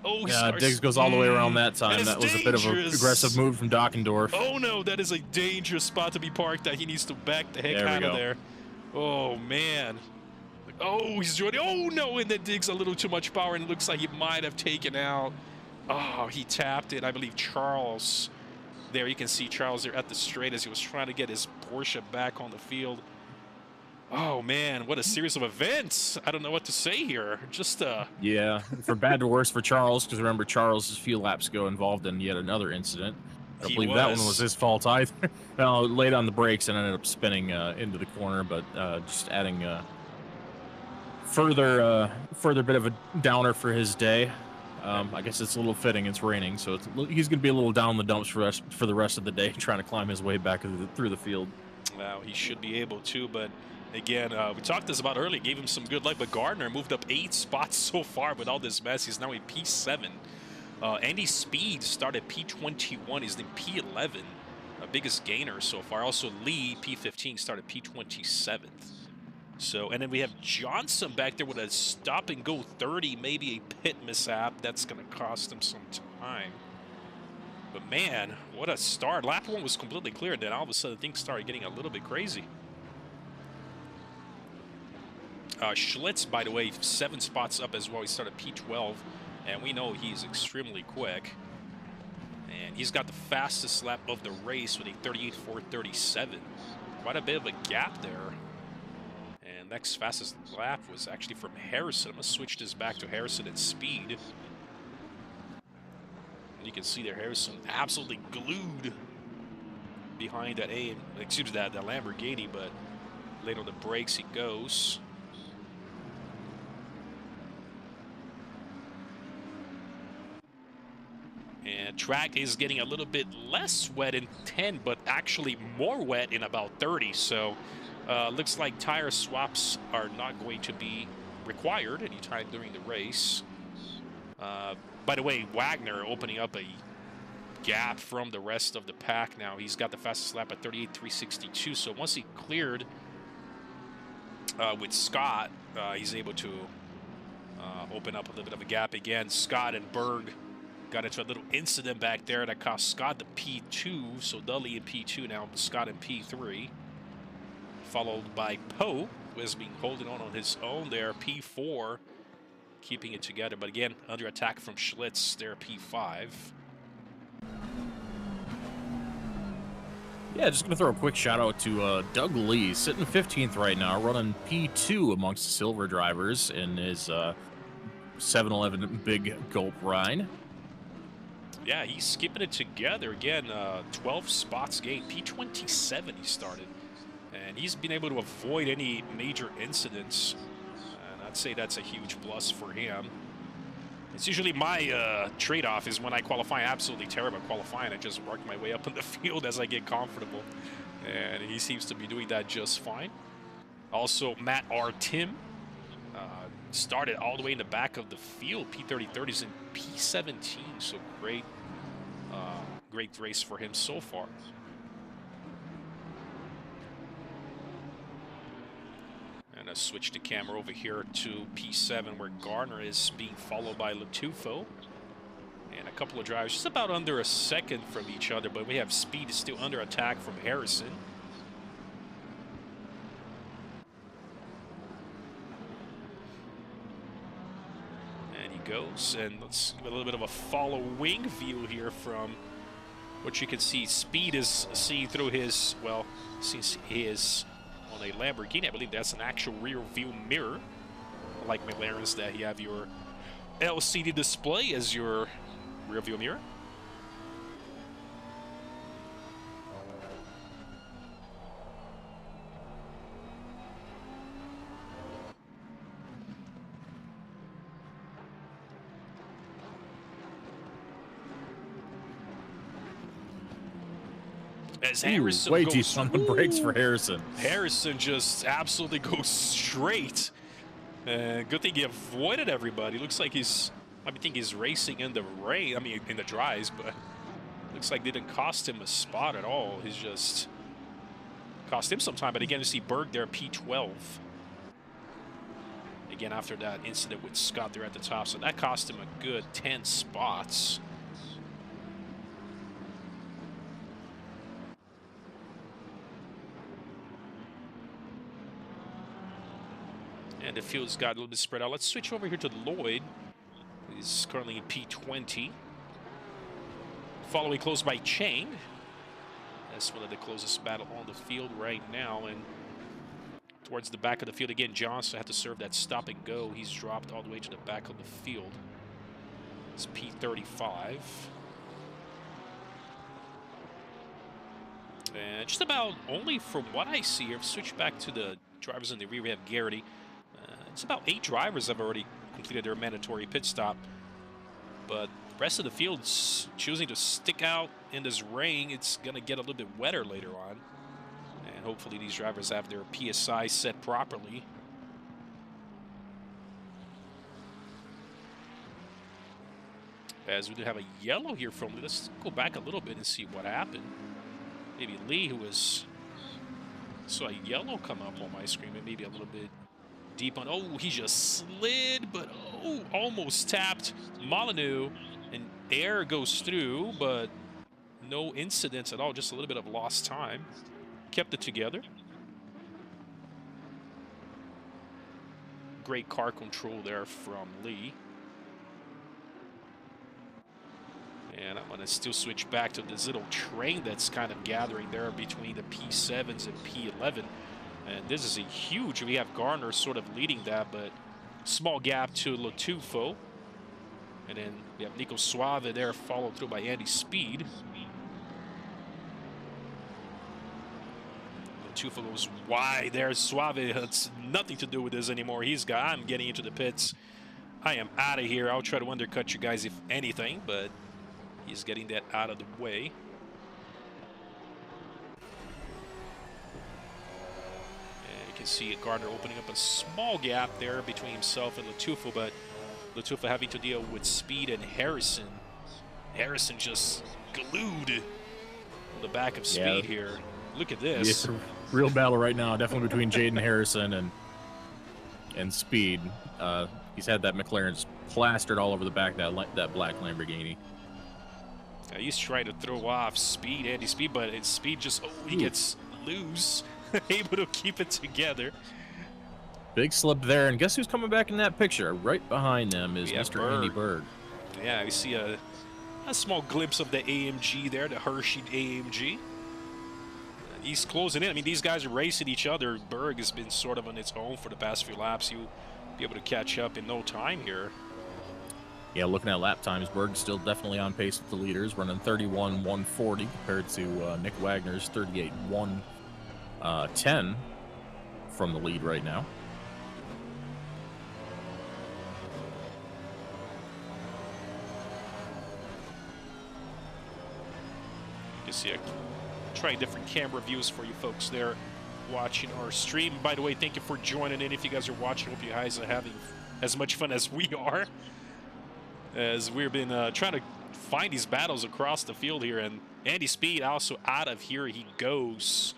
Oh, yeah, Diggs goes all the way around that time. That was dangerous. a bit of an aggressive move from Dockendorf. Oh, no, that is a dangerous spot to be parked that he needs to back the heck out of there. Oh, man. Oh, he's joining. Oh, no, and then Diggs a little too much power, and it looks like he might have taken out. Oh, he tapped it. I believe Charles. There, you can see Charles there at the straight as he was trying to get his Porsche back on the field. Oh, man, what a series of events. I don't know what to say here. Just, Yeah, for bad to worse for Charles, because remember, Charles' few laps ago involved in yet another incident. I don't believe that one was his fault either. Well, laid on the brakes and ended up spinning into the corner, but just adding further bit of a downer for his day. I guess it's a little fitting. It's raining, so he's going to be a little down in the dumps for the rest of the day, trying to climb his way back through the field. Well, he should be able to, but again, we talked this about earlier, gave him some good luck, but Gardner moved up 8 spots so far with all this mess. He's now in P7. Andy Speed started P21. He's in P11, biggest gainer so far. Also, Lee, P15, started P27th. So, and then we have Johnson back there with a stop-and-go 30, maybe a pit mishap. That's going to cost him some time. But, man, what a start. Lap 1 was completely clear, then all of a sudden things started getting a little bit crazy. Schlitz, by the way, 7 spots up as well. He started P12, and we know he's extremely quick. And he's got the fastest lap of the race with a 38.437. Quite a bit of a gap there. And next fastest lap was actually from Harrison. I'm going to switch this back to Harrison and Speed. And you can see there Harrison absolutely glued behind that that Lamborghini, but late on the brakes he goes. And track is getting a little bit less wet in 10, but actually more wet in about 30. So looks like tire swaps are not going to be required anytime during the race. By the way, Wagner opening up a gap from the rest of the pack now. He's got the fastest lap at 38.362. So once he cleared with Scott, he's able to open up a little bit of a gap again. Scott and Berg got into a little incident back there that cost Scott the P2. So Dudley in P2 now, Scott in P3. Followed by Poe, who has been holding on his own there, P4, keeping it together. But again, under attack from Schlitz, there, P5. Yeah, just going to throw a quick shout out to Doug Lee, sitting 15th right now, running P2 amongst the silver drivers in his 7-Eleven Big Gulp ride. Yeah, he's keeping it together again. 12 spots gained. P27 he started. And he's been able to avoid any major incidents. And I'd say that's a huge plus for him. It's usually my trade-off is when I qualify absolutely terrible at qualifying, I just work my way up in the field as I get comfortable. And he seems to be doing that just fine. Also, Matt R. Tim started all the way in the back of the field. P30 is in P17, so great race for him so far. Gonna switch the camera over here to P7 where Garner is being followed by Latufo. And a couple of drivers just about under a second from each other, but we have Speed is still under attack from Harrison. And he goes, and let's give a little bit of a following view here from what you can see. Speed is seeing through his, well, since he is on a Lamborghini, I believe that's an actual rear view mirror. Like McLaren's, that you have your LCD display as your rear view mirror. As Harrison way goes, deep on the brakes for Harrison. Harrison just absolutely goes straight. Good thing he avoided everybody. Looks like I think he's racing in the rain. I mean, in the dries, but looks like didn't cost him a spot at all. He's just cost him some time. But again, you see Berg there, P12. Again, after that incident with Scott there at the top, so that cost him a good 10 spots. And the field's got a little bit spread out. Let's switch over here to Lloyd. He's currently in P20. Following close by Chain. That's one of the closest battle on the field right now. And towards the back of the field again, Johnson had to serve that stop and go. He's dropped all the way to the back of the field. It's P35. And just about only from what I see here, switch back to the drivers in the rear. We have Garrity. It's about 8 drivers have already completed their mandatory pit stop. But the rest of the field's choosing to stick out in this rain. It's going to get a little bit wetter later on. And hopefully these drivers have their PSI set properly. As we do have a yellow here from Lee. Let's go back a little bit and see what happened. Maybe Lee, who was... saw a yellow come up on my screen, and maybe a little bit deep on. Oh, he just slid, but oh, almost tapped Molyneux, and air goes through, but no incidents at all. Just a little bit of lost time. Kept it together. Great car control there from Lee. And I'm going to still switch back to this little train that's kind of gathering there between the P7s and P11. And this is a huge, we have Garner sort of leading that, but small gap to Latufo. And then we have Nico Suave there, followed through by Andy Speed. Latufo goes wide there. Suave has nothing to do with this anymore. I'm getting into the pits. I am out of here. I'll try to undercut you guys if anything, but he's getting that out of the way. You can see Gardner opening up a small gap there between himself and Latufo, but Latufo having to deal with Speed and Harrison. Harrison just glued on the back of Speed here. Look at this. It's a real battle right now, definitely between Jaden Harrison and Speed. He's had that McLaren plastered all over the back of that black Lamborghini. He's trying to throw off Speed, Andy Speed, but it's Speed just, he gets loose. Able to keep it together. Big slip there, and guess who's coming back in that picture? Right behind them is Mr. Andy Berg. Yeah, we see a small glimpse of the AMG there, the Hershey AMG. He's closing in. I mean, these guys are racing each other. Berg has been sort of on its own for the past few laps. He'll be able to catch up in no time here. Yeah, looking at lap times, Berg's still definitely on pace with the leaders, running 31.140 compared to Nick Wagner's 38.110 from the lead right now. You can see trying different camera views for you folks there watching our stream. By the way, thank you for joining in. If you guys are watching, hope you guys are having as much fun as we are, as we've been trying to find these battles across the field here. And Andy Speed also out of here he goes.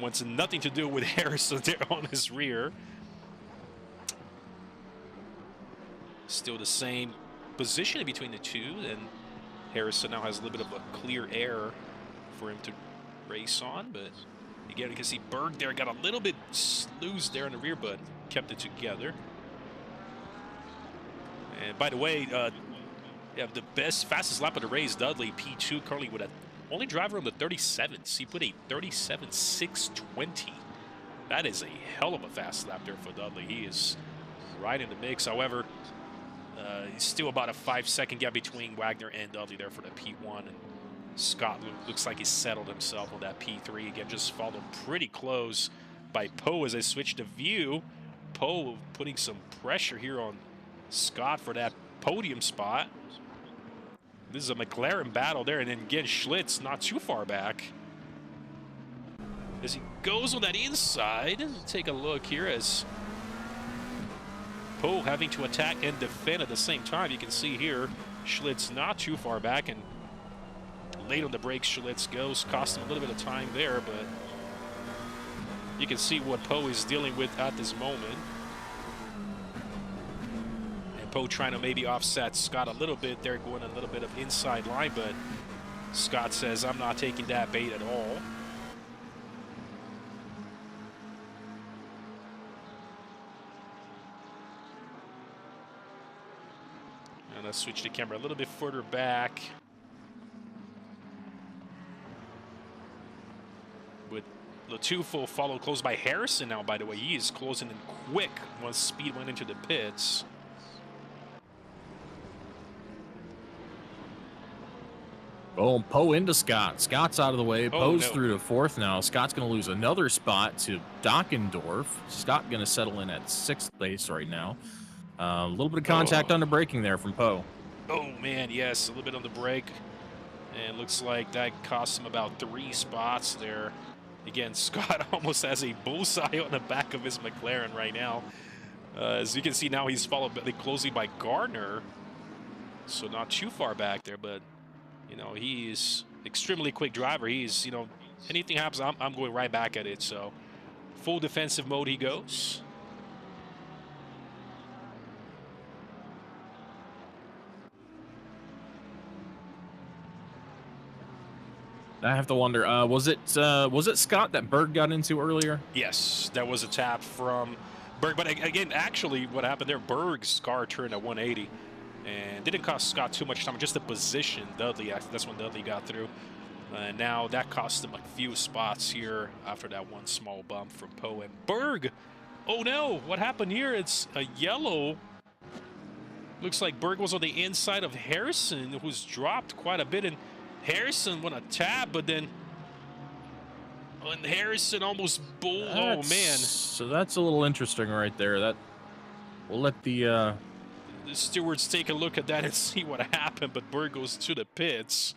Wants nothing to do with Harrison there on his rear. Still the same position between the two, and Harrison now has a little bit of a clear air for him to race on, but again, you can see Berg there got a little bit loose there in the rear, but kept it together. And by the way, yeah, the fastest lap of the race, Dudley, P2, currently with a only driver on the 37s. He put a 37.620. That is a hell of a fast lap there for Dudley. He is right in the mix. However, he's still about a 5-second gap between Wagner and Dudley there for the P1. And Scott looks like he settled himself on that P3. Again, just followed pretty close by Poe as they switch to view. Poe putting some pressure here on Scott for that podium spot. This is a McLaren battle there, and then again, Schlitz not too far back. As he goes on that inside, take a look here as Poe having to attack and defend at the same time. You can see here, Schlitz not too far back, and late on the brakes, Schlitz goes, cost him a little bit of time there, but you can see what Poe is dealing with at this moment. Poe trying to maybe offset Scott a little bit there, going a little bit of inside line, but Scott says, I'm not taking that bait at all. And let's switch the camera a little bit further back. With Latufo followed close by Harrison now, by the way. He is closing in quick once speed went into the pits. Oh, Poe into Scott. Scott's out of the way. Poe's no. through to fourth now. Scott's going to lose another spot to Dockendorf. Scott going to settle in at sixth place right now. A little bit of contact on the braking there from Poe. Oh, man, yes, a little bit on the brake. And looks like that cost him about 3 spots there. Again, Scott almost has a bullseye on the back of his McLaren right now. As you can see now, he's followed closely by Gardner. So not too far back there, but you know, he's extremely quick driver. He's, you know, anything happens, I'm going right back at it. So full defensive mode he goes. I have to wonder, was it Scott that Berg got into earlier? Yes, that was a tap from Berg. But again, actually, what happened there, Berg's car turned at 180. And didn't cost Scott too much time, just the position. Dudley, that's when Dudley got through. And now that cost him a few spots here after that one small bump from Poe. And Berg, oh no, what happened here? It's a yellow. Looks like Berg was on the inside of Harrison, who's dropped quite a bit. And Harrison went a tap, but then Harrison almost oh man. So that's a little interesting right there. That we'll let the stewards take a look at that and see what happened, but Berg goes to the pits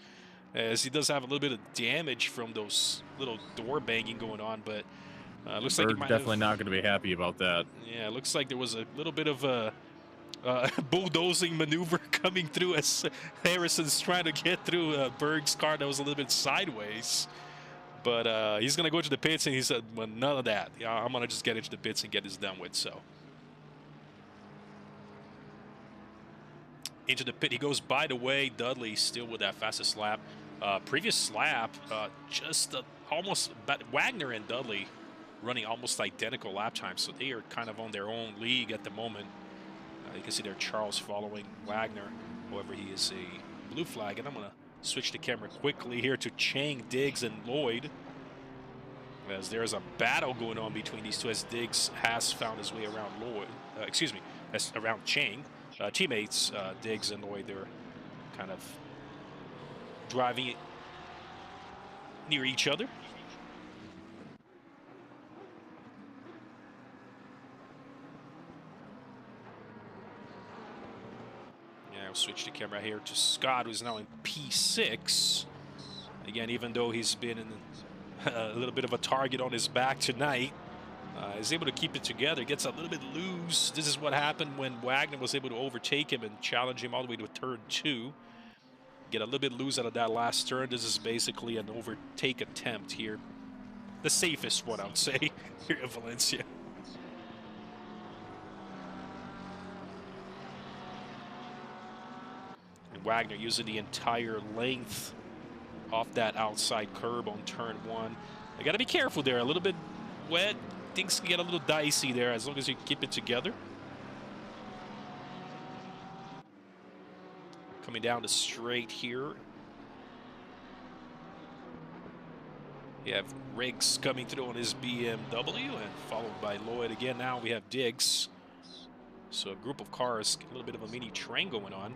as he does have a little bit of damage from those little door banging going on, but looks Berg like it might definitely not going to be happy about that. Yeah, it looks like there was a little bit of a bulldozing maneuver coming through as Harrison's trying to get through Berg's car that was a little bit sideways. But he's going to go to the pits, and he said, well, none of that. Yeah, I'm going to just get into the pits and get this done with, so. Into the pit he goes. By the way, Dudley still with that fastest lap. Previous lap, almost Wagner and Dudley running almost identical lap times, so they are kind of on their own league at the moment. You can see there Charles following Wagner. However, he is a blue flag, and I'm going to switch the camera quickly here to Chang, Diggs, and Lloyd, as there's a battle going on between these two as Diggs has found his way around Lloyd. Around Chang. Teammates Diggs and Lloyd, they're kind of driving near each other. Yeah, we'll switch the camera here to Scott, who's now in P6. Again, even though he's been in a little bit of a target on his back tonight, is able to keep it together, gets a little bit loose. This is what happened when Wagner was able to overtake him and challenge him all the way to turn 2. Get a little bit loose out of that last turn. This is basically an overtake attempt here. The safest one, I would say, here in Valencia. Wagner using the entire length off that outside curb on turn 1. I got to be careful there. A little bit wet. Things can get a little dicey there as long as you keep it together. Coming down the straight here. We have Riggs coming through on his BMW and followed by Lloyd again. Now we have Diggs. So a group of cars, a little bit of a mini train going on.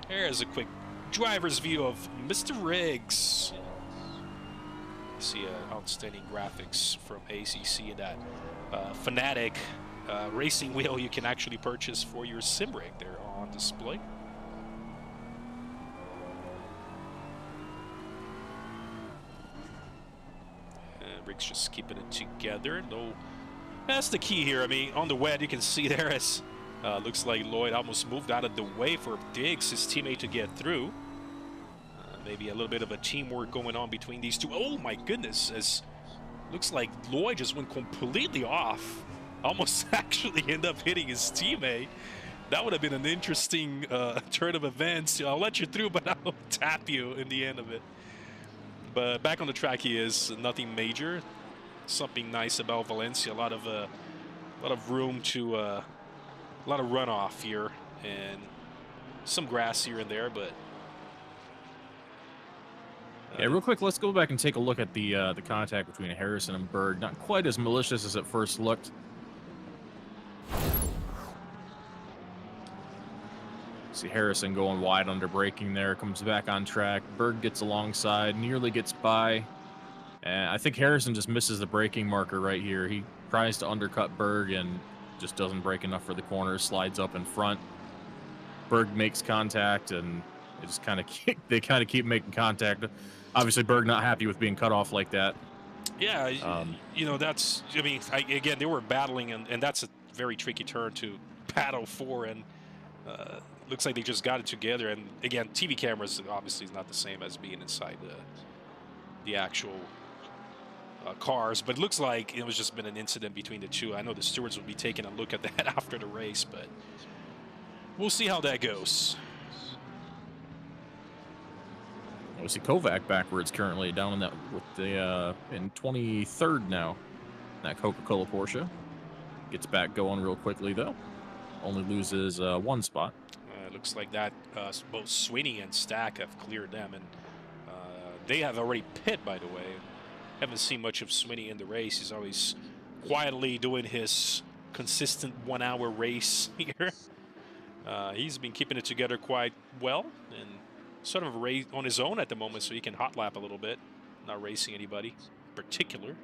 There's a quick driver's view of Mr. Riggs. See outstanding graphics from ACC and that Fanatic racing wheel you can actually purchase for your sim rig there on display. Riggs just keeping it together. No, that's the key here. I mean, on the wet, you can see there as looks like Lloyd almost moved out of the way for Diggs, his teammate, to get through. Maybe a little bit of a teamwork going on between these two. Oh my goodness, as looks like Lloyd just went completely off. Almost actually end up hitting his teammate. That would have been an interesting turn of events. I'll let you through, but I'll tap you in the end of it. But back on the track he is. Nothing major. Something nice about Valencia. A lot of room to, a lot of runoff here, and some grass here and there, but. Yeah, real quick, let's go back and take a look at the contact between Harrison and Berg. Not quite as malicious as it first looked. See Harrison going wide under braking there, comes back on track. Berg gets alongside, nearly gets by. And I think Harrison just misses the braking marker right here. He tries to undercut Berg and just doesn't brake enough for the corner, slides up in front. Berg makes contact, and they just kind of keep making contact. Obviously, Berg not happy with being cut off like that. Yeah, you know, that's, I mean, again, they were battling, and that's a very tricky turn to battle for, and looks like they just got it together. And again, TV cameras obviously is not the same as being inside the actual cars, but it looks like it was just been an incident between the two. I know the stewards will be taking a look at that after the race, but we'll see how that goes. We see Kovac backwards currently down in that with the in 23rd now. That Coca-Cola Porsche gets back going real quickly though. Only loses one spot. Looks like that both Sweeney and Stack have cleared them, and they have already pit, by the way. Haven't seen much of Sweeney in the race. He's always quietly doing his consistent 1 hour race here. He's been keeping it together quite well, and sort of a race on his own at the moment, so he can hot lap a little bit, not racing anybody in particular.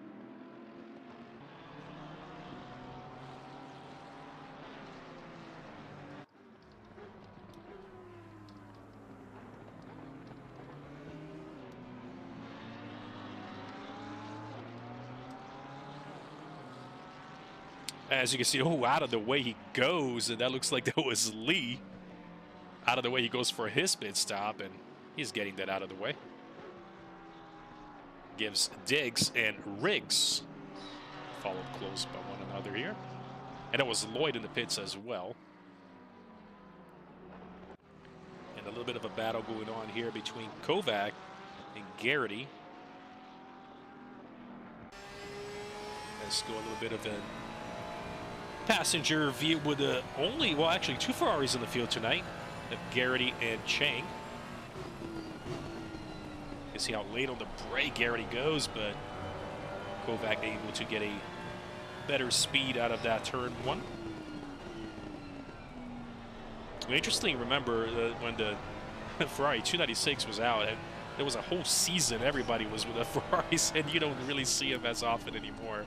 As you can see, oh, out of the way he goes, and that looks like that was Lee. Out of the way he goes for his pit stop, and he's getting that out of the way. Gives Diggs and Riggs followed close by one another here. And it was Lloyd in the pits as well. And a little bit of a battle going on here between Kovac and Garrity. Let's go a little bit of a passenger view with actually two Ferraris in the field tonight. Garrity and Chang. You can see how late on the brake Garrity goes, but Kovac able to get a better speed out of that turn 1. Interesting, remember when the Ferrari 296 was out, and there was a whole season everybody was with the Ferraris, and you don't really see them as often anymore.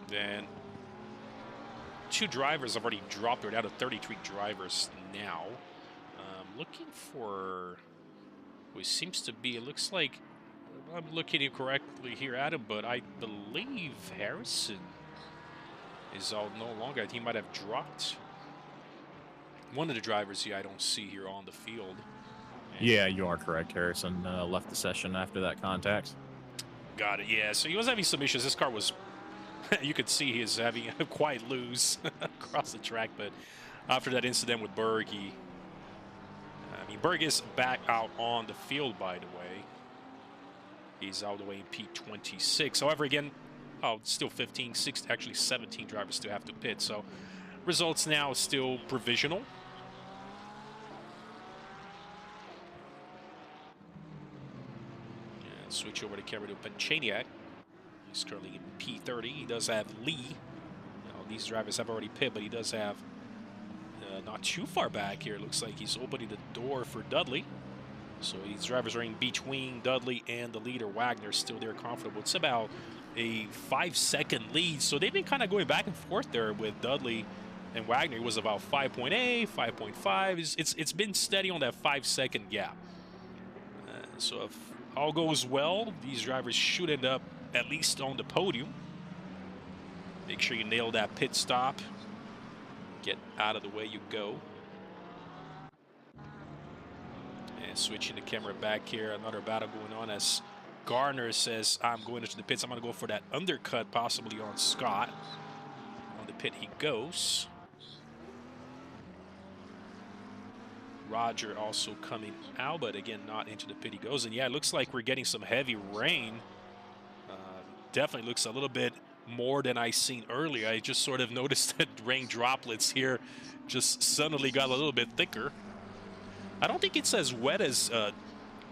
Then two drivers have already dropped. They're down to 33 drivers now. Looking for who seems to be, it looks like, I'm looking correctly here at him, but I believe Harrison is no longer. I think he might have dropped one of the drivers here I don't see here on the field. Yeah, you are correct. Harrison left the session after that contact. Got it. Yeah, so he was having some issues. This car was, you could see he is having a quite loose across the track. But after that incident with Berg, Berg is back out on the field, by the way. He's out of the way in P26. However, again, still 15, 16, actually 17 drivers still have to pit. So results now still provisional. And switch over the camera to Panchaniak. He's currently in P30. He does have Lee. These drivers have already pit, but he does have not too far back here. Looks like he's opening the door for Dudley. So these drivers are in between Dudley and the leader, Wagner, still there comfortable. It's about a 5-second lead. So they've been kind of going back and forth there with Dudley and Wagner. It was about 5.8, 5.5. It's been steady on that 5-second gap. So if all goes well, these drivers should end up at least on the podium. Make sure you nail that pit stop. Get out of the way you go. And switching the camera back here, another battle going on as Garner says, I'm going into the pits. I'm going to go for that undercut, possibly on Scott. On the pit he goes. Roger also coming out, but again, not into the pit he goes. And yeah, it looks like we're getting some heavy rain. Definitely looks a little bit more than I seen earlier. I just sort of noticed that rain droplets here just suddenly got a little bit thicker. I don't think it's as wet as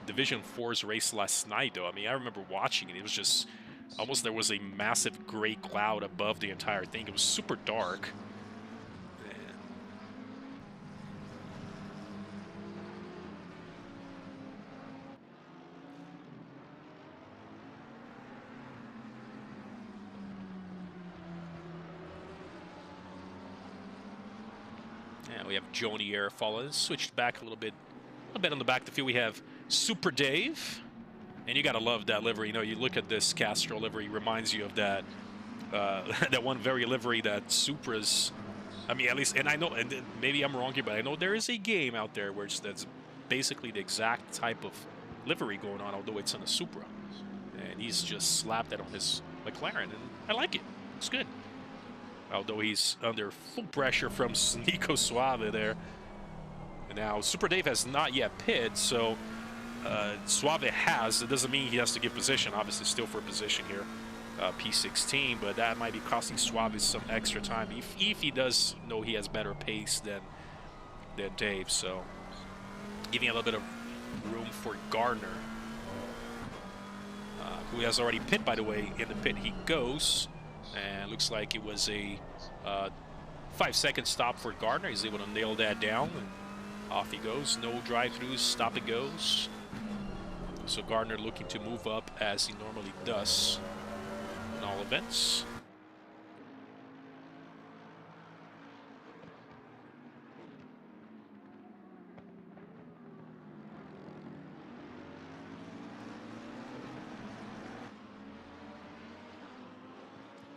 Division 4's race last night, though. I mean, I remember watching it. It was just almost there was a massive gray cloud above the entire thing. It was super dark. We have Joni Air following. Switched back a little bit on the back of the field. We have Super Dave, and you gotta love that livery. You know, you look at this Castro livery, reminds you of that that one very livery that Supras. I mean, at least, and I know, and maybe I'm wrong here, but I know there is a game out there where that's basically the exact type of livery going on, although it's on a Supra, and he's just slapped that on his McLaren, and I like it. It's good. Although he's under full pressure from Nico Suave there. And now Super Dave has not yet pitted, so Suave has. It doesn't mean he has to give position. Obviously still for position here, P16, but that might be costing Suave some extra time if he does know he has better pace than Dave. So giving a little bit of room for Gardner, who has already pit, by the way. In the pit he goes. And looks like it was a 5-second stop for Gardner. He's able to nail that down, and off he goes. No drive-throughs, stop it goes. So Gardner looking to move up as he normally does in all events.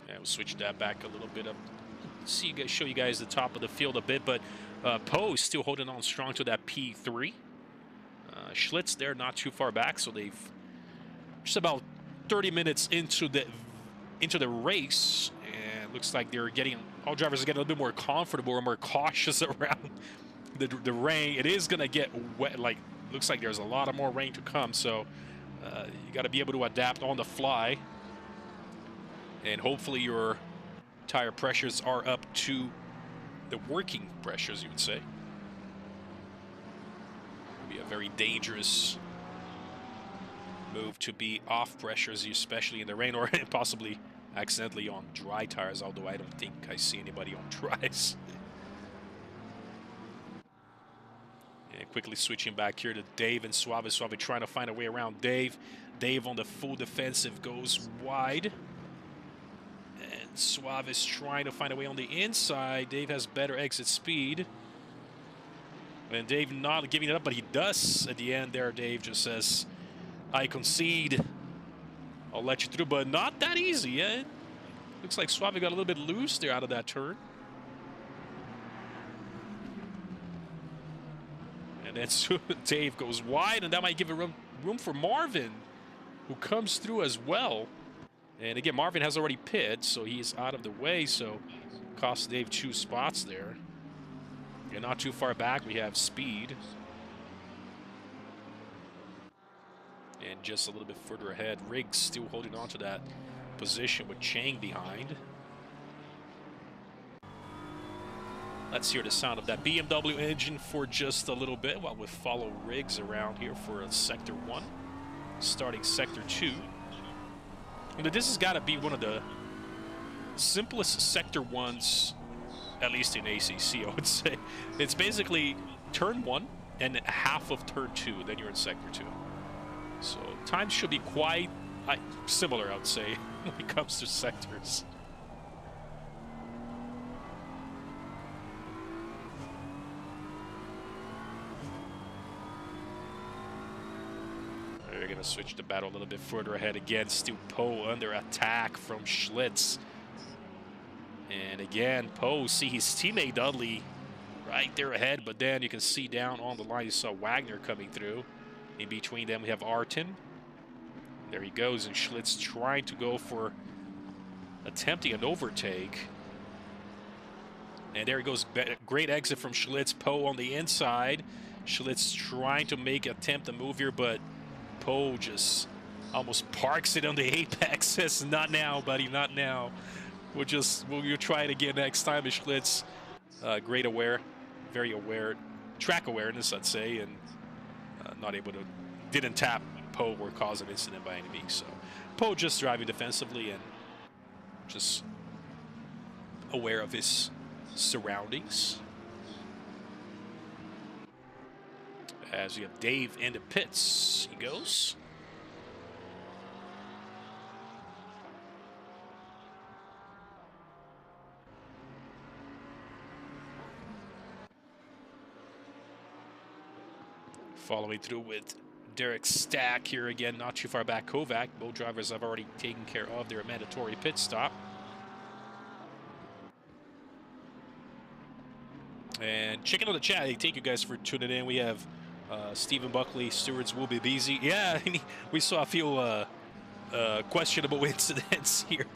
We'll switch that back a little bit up. Show you guys the top of the field a bit, but Poe is still holding on strong to that P3. Schlitz there, not too far back, so they've just about 30 minutes into the race, and looks like they're getting all drivers are getting a little bit more comfortable or more cautious around the rain. It is gonna get wet. Like looks like there's a lot of more rain to come, so you got to be able to adapt on the fly. And hopefully your tire pressures are up to the working pressures, you would say. It'd be a very dangerous move to be off pressures, especially in the rain, or possibly accidentally on dry tires, although I don't think I see anybody on dries. And quickly switching back here to Dave and Suave. Suave trying to find a way around Dave. Dave on the full defensive goes wide. And Suave is trying to find a way on the inside. Dave has better exit speed. And Dave not giving it up, but he does at the end there. Dave just says, I concede. I'll let you through, but not that easy. Yeah? Looks like Suave got a little bit loose there out of that turn. And And then Dave goes wide, and that might give it room for Marvin, who comes through as well. And again, Marvin has already pit, so he's out of the way, so costs Dave 2 spots there. And not too far back, we have Speed. And just a little bit further ahead, Riggs still holding on to that position with Chang behind. Let's hear the sound of that BMW engine for just a little bit while we follow Riggs around here for Sector 1, starting Sector 2. And this has got to be one of the simplest Sector 1s, at least in ACC, I would say. It's basically turn 1 and half of turn 2, then you're in Sector 2. So times should be quite similar, I would say, when it comes to sectors. They're going to switch the battle a little bit further ahead again. Still Poe under attack from Schlitz. And again, Poe, see his teammate Dudley right there ahead, but then you can see down on the line, you saw Wagner coming through. In between them, we have Artin. There he goes, and Schlitz trying to go for attempting an overtake. And there he goes, great exit from Schlitz. Poe on the inside. Schlitz trying to make an attempt to move here, but Poe just almost parks it on the apex. Says, not now, buddy, not now. We'll try it again next time. Schlitz, great aware, very aware, track awareness, I'd say, and not able to, didn't tap Poe or cause an incident by any means. So Poe just driving defensively and just aware of his surroundings. As we have Dave in the pits, he goes. Following through with Derek Stack here again, not too far back. Kovac, both drivers have already taken care of their mandatory pit stop. And checking on the chat, hey, thank you guys for tuning in. We have Stephen Buckley, stewards will be busy. Yeah, we saw a few questionable incidents here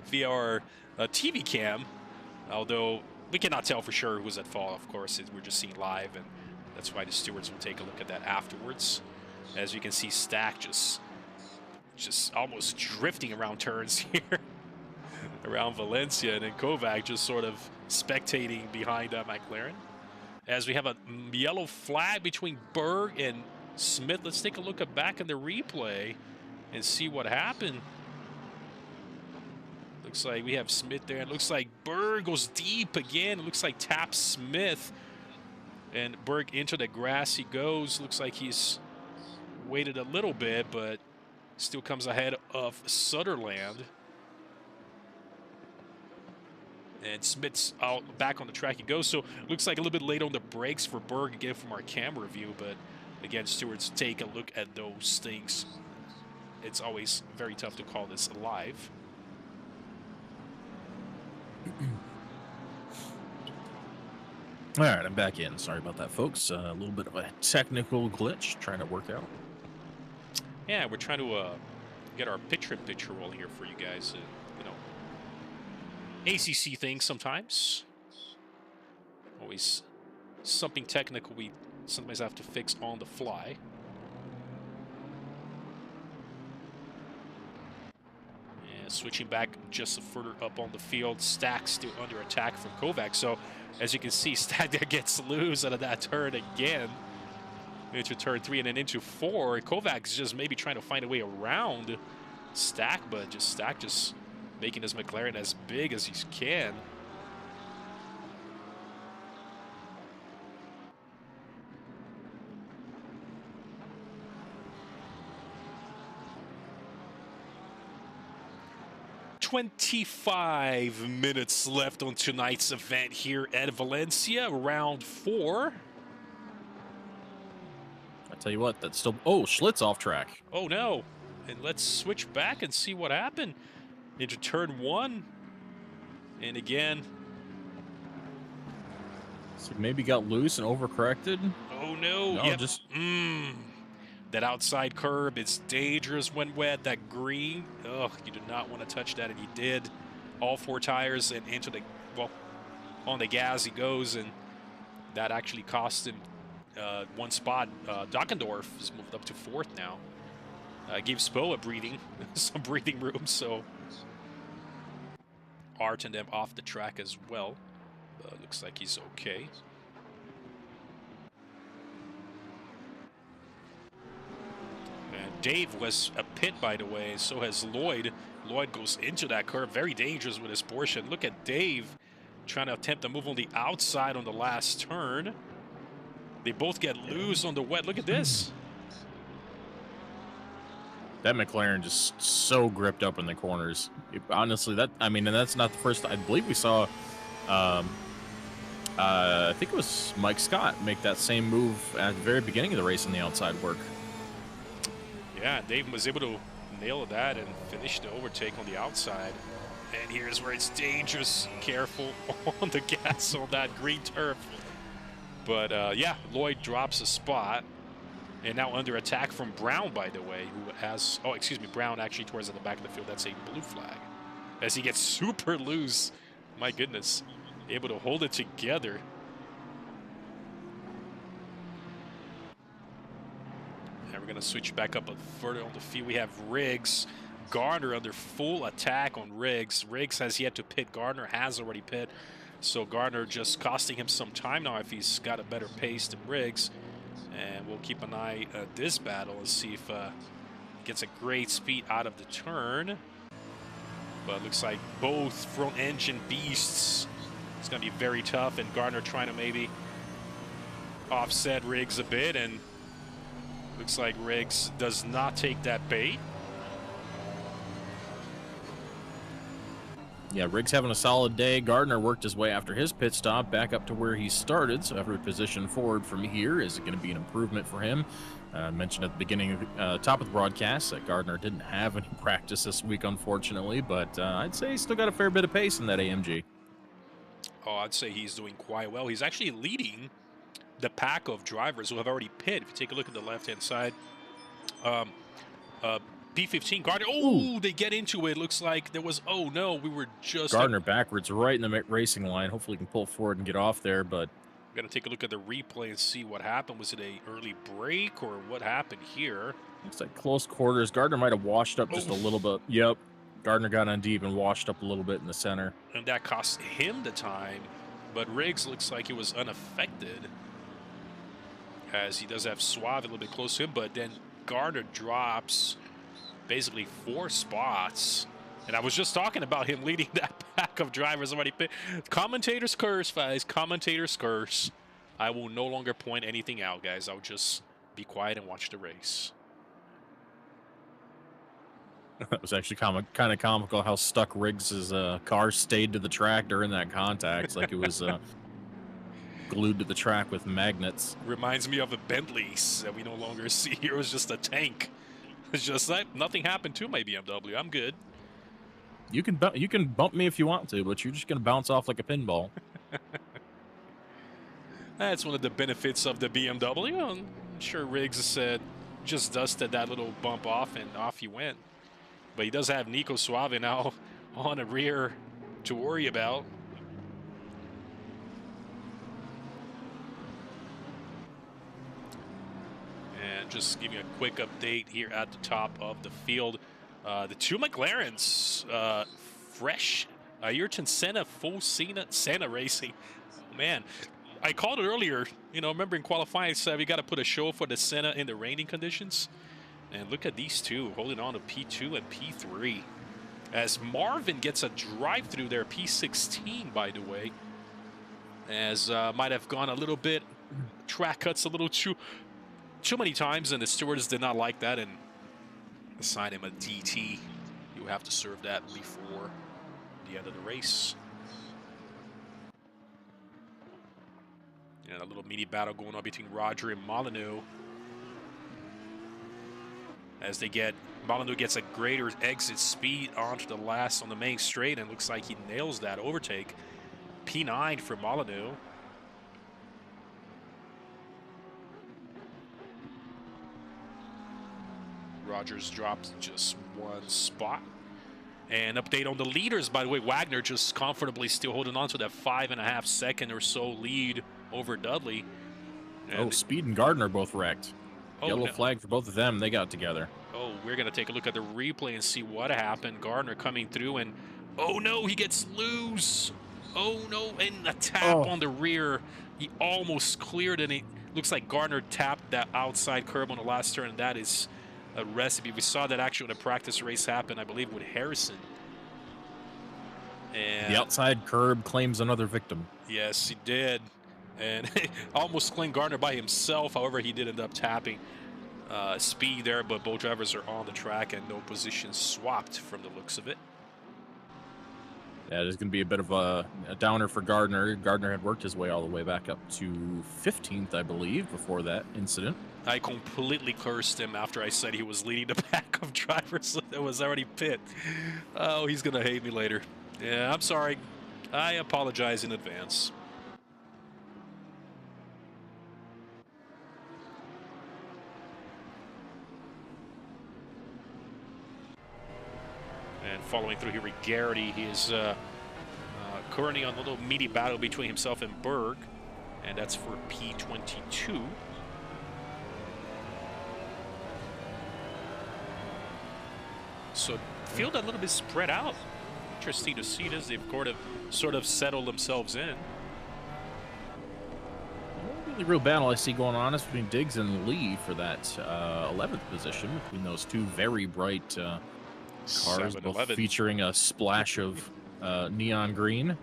via our TV cam, although we cannot tell for sure who's at fault, of course. We're just seeing live, and that's why the stewards will take a look at that afterwards. As you can see, Stack just almost drifting around turns here around Valencia, and then Kovac just sort of spectating behind McLaren. As we have a yellow flag between Berg and Smith. Let's take a look back in the replay and see what happened. Looks like we have Smith there. It looks like Berg goes deep again. It looks like taps Smith. And Berg into the grass he goes. Looks like he's waited a little bit, but still comes ahead of Sutherland. And Smith's out back on the track he goes. So looks like a little bit late on the brakes for Berg again from our camera view. But again, stewards take a look at those things. It's always very tough to call this live. All right, I'm back in. Sorry about that, folks. A little bit of a technical glitch trying to work out. Yeah, we're trying to get our picture-in-picture rolling here for you guys. You know, ACC things sometimes. Always something technical we sometimes have to fix on the fly. And switching back just further up on the field, Stack still under attack from Kovac. So as you can see, Stack there gets loose out of that turn again. Into turn 3 and then into 4. Kovac's just maybe trying to find a way around Stack, but Stack just making his McLaren as big as he can. "25 minutes left on tonight's event here at Valencia, round 4. I tell you what, that's still... Oh, Schlitz off track. Oh, no. And let's switch back and see what happened. Into turn 1. And again... So maybe got loose and overcorrected. Oh, no. No, Yep. just That outside curb is dangerous when wet. That green, oh, you do not want to touch that, and he did. All 4 tires and into the, well, on the gas he goes, and that actually cost him 1 spot. Dockendorf has moved up to 4th now. Gave Spo a breathing, some breathing room, so Art and them off the track as well. Looks like he's okay. And Dave was a pit, by the way, so has Lloyd. Lloyd goes into that curve, very dangerous with his Porsche. And look at Dave trying to attempt to move on the outside on the last turn. They both get loose on the wet. Look at this. that McLaren just so gripped up in the corners. Honestly, and that's not the first. I believe we saw. I think it was Mike Scott make that same move at the very beginning of the race in the outside work. Yeah, Dave was able to nail that and finish the overtake on the outside. And here's where it's dangerous. Careful on the gas on that green turf. But yeah, Lloyd drops a spot. And now under attack from Brown, by the way, who has, oh, excuse me, Brown actually towards the back of the field. That's a blue flag. As he gets super loose. My goodness. Able to hold it together. And we're going to switch back up a further on the field. We have Riggs. Gardner under full attack on Riggs. Riggs has yet to pit. Gardner has already pit. So Gardner just costing him some time now if he's got a better pace than Riggs. And we'll keep an eye at this battle and see if gets a great speed out of the turn. But it looks like both front engine beasts. It's going to be very tough. And Gardner trying to maybe offset Riggs a bit. And looks like Riggs does not take that bait. Yeah, Riggs having a solid day. Gardner worked his way after his pit stop back up to where he started, so every position forward from here is going to be an improvement for him. I mentioned at the beginning, top of the broadcast, that Gardner didn't have any practice this week, unfortunately, but I'd say he's still got a fair bit of pace in that AMG. Oh, I'd say he's doing quite well. He's actually leading the pack of drivers who have already pit. If you take a look at the left-hand side, P15 Gardner. Oh, they get into it. Looks like there was. Oh no, we were just Gardner backwards, right in the racing line. Hopefully, he can pull forward and get off there. But we're gonna take a look at the replay and see what happened. Was it a early break or what happened here? Looks like close quarters. Gardner might have washed up just a little bit. Yep, Gardner got on deep and washed up a little bit in the center. And that cost him the time. But Riggs looks like he was unaffected, as he does have Suave a little bit close to him. But then Gardner drops basically 4 spots. And I was just talking about him leading that pack of drivers already. Commentators curse, guys. Commentators curse. I will no longer point anything out, guys. I'll just be quiet and watch the race. It was actually kind of comical how stuck Riggs' car stayed to the track during that contact. It's like it was glued to the track with magnets. Reminds me of the Bentleys that we no longer see here. It was just a tank. It's just like nothing happened to my BMW. I'm good. You can bump me if you want to, but you're just going to bounce off like a pinball. That's one of the benefits of the BMW. I'm sure Riggs said just dusted that little bump off and off he went. But he does have Nico Suave now on the rear to worry about. And just giving a quick update here at the top of the field. The 2 McLarens, fresh. Ayrton Senna, full Senna racing. Oh, man, I called it earlier. You know, remember in qualifying, I said we got to put a show for the Senna in the raining conditions. And look at these two holding on to P2 and P3. As Marvin gets a drive-through there, P16, by the way. As might have gone a little bit, track cuts a little too many times, and the stewards did not like that and assigned him a DT. You have to serve that before the end of the race. And a little mini battle going on between Roger and Molyneux. As Molyneux gets a greater exit speed onto the last on the main straight, and looks like he nails that overtake. P9 for Molyneux. Rogers dropped just 1 spot. And update on the leaders, by the way, Wagner just comfortably still holding on to that 5.5 second or so lead over Dudley. And Speed and Gardner both wrecked. Yellow no. flag for both of them. They got together. Oh, we're going to take a look at the replay and see what happened. Gardner coming through and, oh no, he gets loose. Oh no, and a tap on the rear. He almost cleared, and it looks like Gardner tapped that outside curb on the last turn, and that is a recipe. We saw that actually when a practice race happened, I believe, with Harrison. And the outside curb claims another victim. Yes, he did. And almost claimed Gardner by himself. However, he did end up tapping Speed there, but both drivers are on the track and no positions swapped from the looks of it. Yeah, there's going to be a bit of a downer for Gardner. Gardner had worked his way all the way back up to 15th, I believe, before that incident. I completely cursed him after I said he was leading the pack of drivers that was already pit. Oh, he's going to hate me later. Yeah, I'm sorry. I apologize in advance. And following through here with Garrity, he is currently on a little meaty battle between himself and Berg, and that's for P22. So field a little bit spread out. Interesting to see this. They've sort of settled themselves in. The only real battle I see going on is between Diggs and Lee for that 11th position, between those two very bright cars, both featuring a splash of neon green.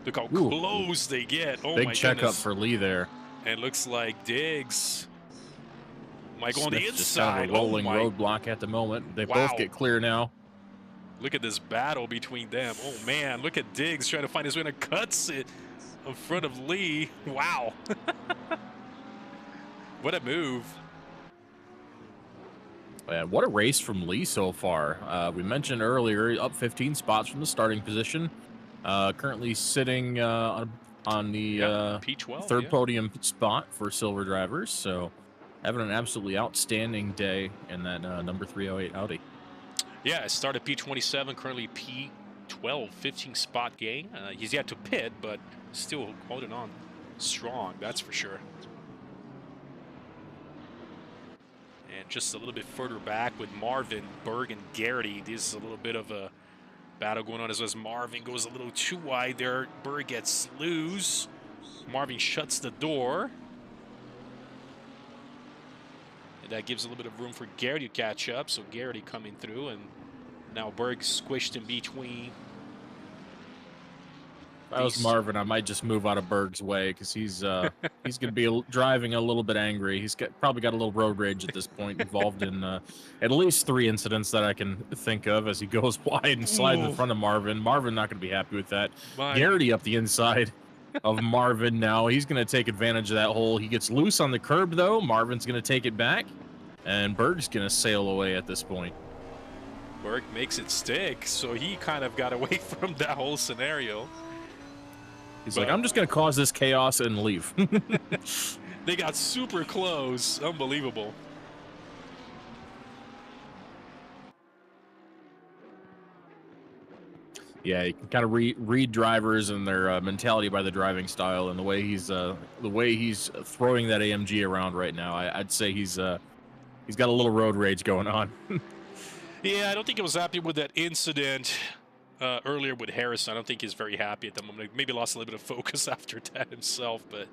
Look how close they get. Oh, big my checkup goodness. for Lee there. And looks like Diggs might go on the Smith inside. just kind of a rolling roadblock at the moment. They both get clear now. Look at this battle between them. Oh, man. Look at Diggs trying to find his way, and cuts it in front of Lee. Wow. What a move. And what a race from Lee so far. We mentioned earlier, up 15 spots from the starting position. Currently sitting on the P12, third podium spot for silver drivers. So having an absolutely outstanding day in that number 308 Audi. Yeah, it started P27, currently P12, 15 spot gain. He's yet to pit, but still holding on strong, that's for sure. And just a little bit further back with Marvin, Berg, and Garrity, this is a little bit of a battle going on as Marvin goes a little too wide there. Berg gets loose. Marvin shuts the door. And that gives a little bit of room for Garrity to catch up. So Garrity coming through, and now Berg squished in between. If I was Marvin, I might just move out of Berg's way because he's going to be driving a little bit angry. He's probably got a little road rage at this point, involved in at least 3 incidents that I can think of as he goes wide and slides in front of Marvin. Marvin not going to be happy with that. Garrity up the inside of Marvin now. He's going to take advantage of that hole. He gets loose on the curb, though. Marvin's going to take it back, and Berg's going to sail away at this point. Berg makes it stick, so he kind of got away from that whole scenario. He's like, I'm just going to cause this chaos and leave. They got super close. Unbelievable. Yeah, you can kind of read drivers and their mentality by the driving style and the way he's throwing that AMG around right now. I'd say he's got a little road rage going on. Yeah, I don't think he was happy with that incident earlier with Harrison. I don't think he's very happy at the moment. Maybe lost a little bit of focus after that himself. But,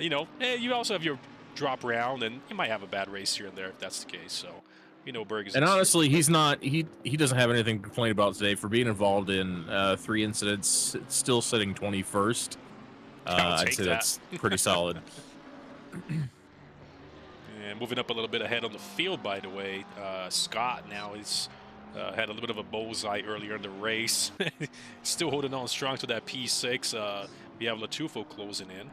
you know, you also have your drop round, and you might have a bad race here and there if that's the case. So, you know, Berg is... And honestly, he's not... He doesn't have anything to complain about today for being involved in 3 incidents. It's still sitting 21st. I'd say that's pretty solid. And moving up a little bit ahead on the field, by the way, Scott now is... had a little bit of a bullseye earlier in the race. Still holding on strong to that P6. We have Latufo closing in.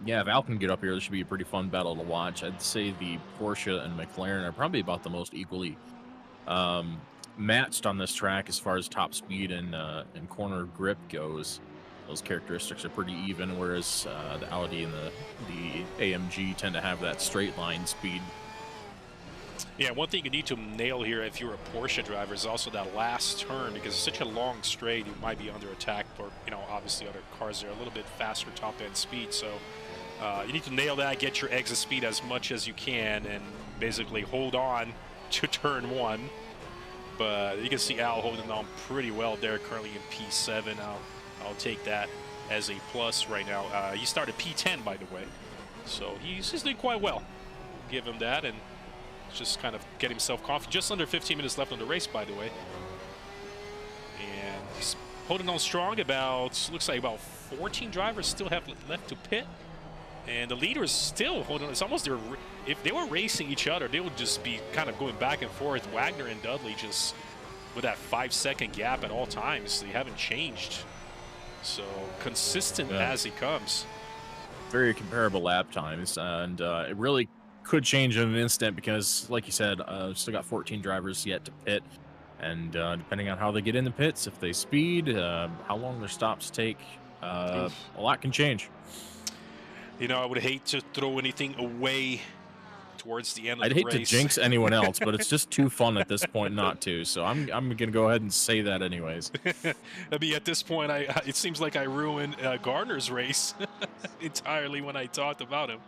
Yeah, if Al can get up here, this should be a pretty fun battle to watch. I'd say the Porsche and McLaren are probably about the most equally matched on this track as far as top speed and corner grip goes. those characteristics are pretty even, whereas the Audi and the AMG tend to have that straight line speed. Yeah, one thing you need to nail here if you're a Porsche driver is also that last turn, because it's such a long straight, you might be under attack for, obviously other cars that are a little bit faster top-end speed. So you need to nail that, get your exit speed as much as you can, and basically hold on to turn 1. But you can see Al holding on pretty well there, currently in P7. I'll take that as a plus right now. He started P10, by the way, so he's doing quite well. Give him that, and just kind of get himself confident. Just under 15 minutes left on the race, by the way. And he's holding on strong. Looks like about 14 drivers still have left to pit. And the leader is still holding on. It's almost if they were racing each other, they would just be kind of going back and forth. Wagner and Dudley just with that 5-second gap at all times. They haven't changed. So consistent as he comes. Very comparable lap times, and it really could change in an instant because, like you said, still got 14 drivers yet to pit. And depending on how they get in the pits, if they speed, how long their stops take, a lot can change. I would hate to throw anything away towards the end of I'd the hate race. to jinx anyone else, but it's just too fun at this point not to. So I'm gonna go ahead and say that anyways. I mean, at this point, it seems like I ruined Gardner's race entirely when I talked about him.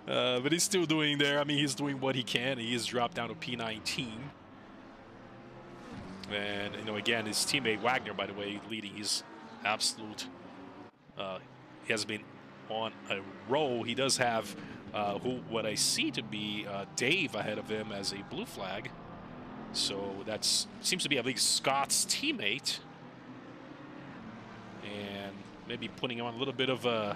But he's still doing there. I mean, he's doing what he can. He has dropped down to P19. And again, his teammate Wagner, by the way, leading. He's absolute. He has been on a roll. He does have what I see to be Dave ahead of him as a blue flag. So that seems to be at least Scott's teammate. And maybe putting on a little bit of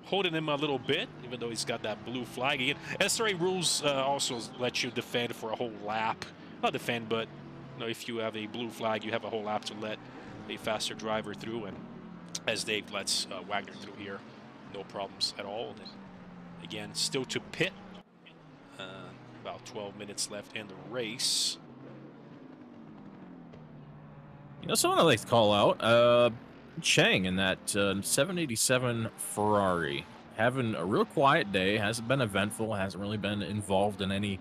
holding him a little bit, even though he's got that blue flag. Again, SRA rules also let you defend for a whole lap. Not defend, but if you have a blue flag, you have a whole lap to let a faster driver through. And as Dave lets Wagner through here, no problems at all. And again, still to pit. About 12 minutes left in the race. Someone I'd like to call out, Chang in that 787 Ferrari, having a real quiet day, hasn't been eventful, hasn't really been involved in any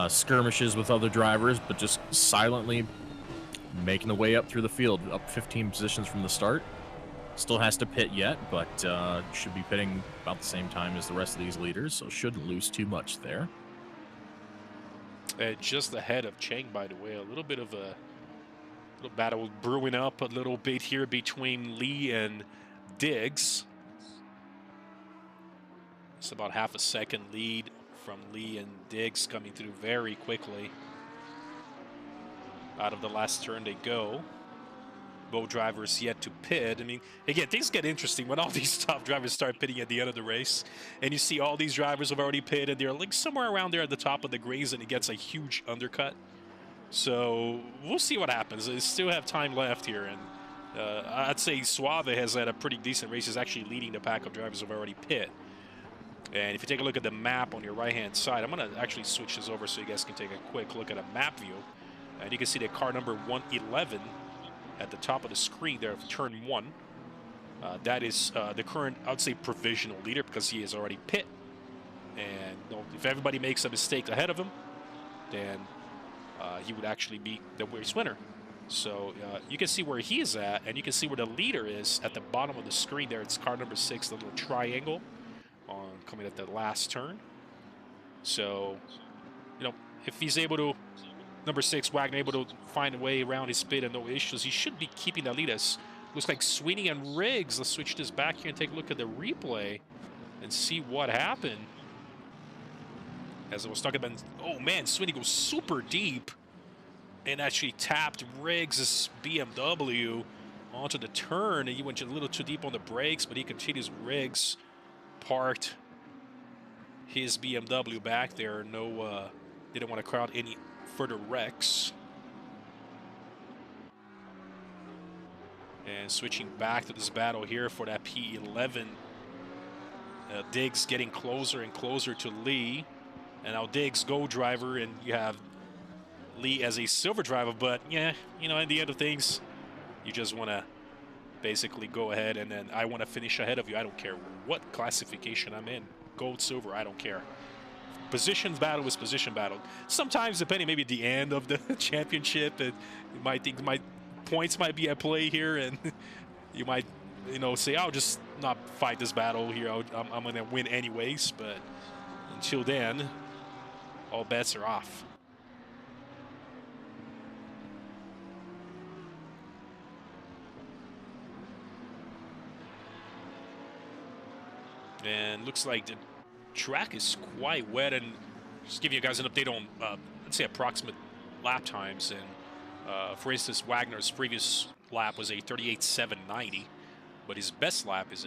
skirmishes with other drivers, but just silently making the way up through the field, up 15 positions from the start. Still has to pit yet, but should be pitting about the same time as the rest of these leaders, so shouldn't lose too much there. Just ahead of Chang, by the way, a little bit of a little battle brewing up a little bit here between Lee and Diggs. It's about half a second lead from Lee and Diggs coming through very quickly. Out of the last turn they go. Both drivers yet to pit. I mean, again, things get interesting when all these top drivers start pitting at the end of the race. And you see all these drivers have already pitted. They're like somewhere around there at the top of the grades, and it gets a huge undercut. So we'll see what happens. They still have time left here. And I'd say Suave has had a pretty decent race. He's actually leading the pack of drivers who have already pit. And if you take a look at the map on your right-hand side, I'm going to actually switch this over so you guys can take a quick look at a map view. And you can see the car number 111 at the top of the screen there of turn 1. That is the current, I would say, provisional leader because he is already pit. And if everybody makes a mistake ahead of him, then he would actually be the race winner. So you can see where he is at, and you can see where the leader is at the bottom of the screen there. It's car number 6, the little triangle coming at the last turn. So, if he's able to, number 6, Wagner, able to find a way around his pit and no issues, he should be keeping that lead. As looks like Sweeney and Riggs. Let's switch this back here and take a look at the replay and see what happened. As I was talking about, oh man, Sweeney goes super deep and actually tapped Riggs' BMW onto the turn. And he went a little too deep on the brakes, but he continues. Riggs parked his BMW back there. No, didn't want to crowd any further wrecks. And switching back to this battle here for that P11. Diggs getting closer and closer to Lee. And now Diggs go driver, and you have Lee as a silver driver. But yeah, at the end of things, you just want to basically go ahead and then I want to finish ahead of you. I don't care what classification I'm in. Gold, silver, I don't care. Position battle is position battle. Sometimes, depending maybe at the end of the championship, you might think points might be at play here, and you might, say, I'll just not fight this battle here. I'm going to win anyways. But until then, all bets are off. And looks like the track is quite wet, and just give you guys an update on, let's say, approximate lap times. And for instance, Wagner's previous lap was a 38.790, but his best lap is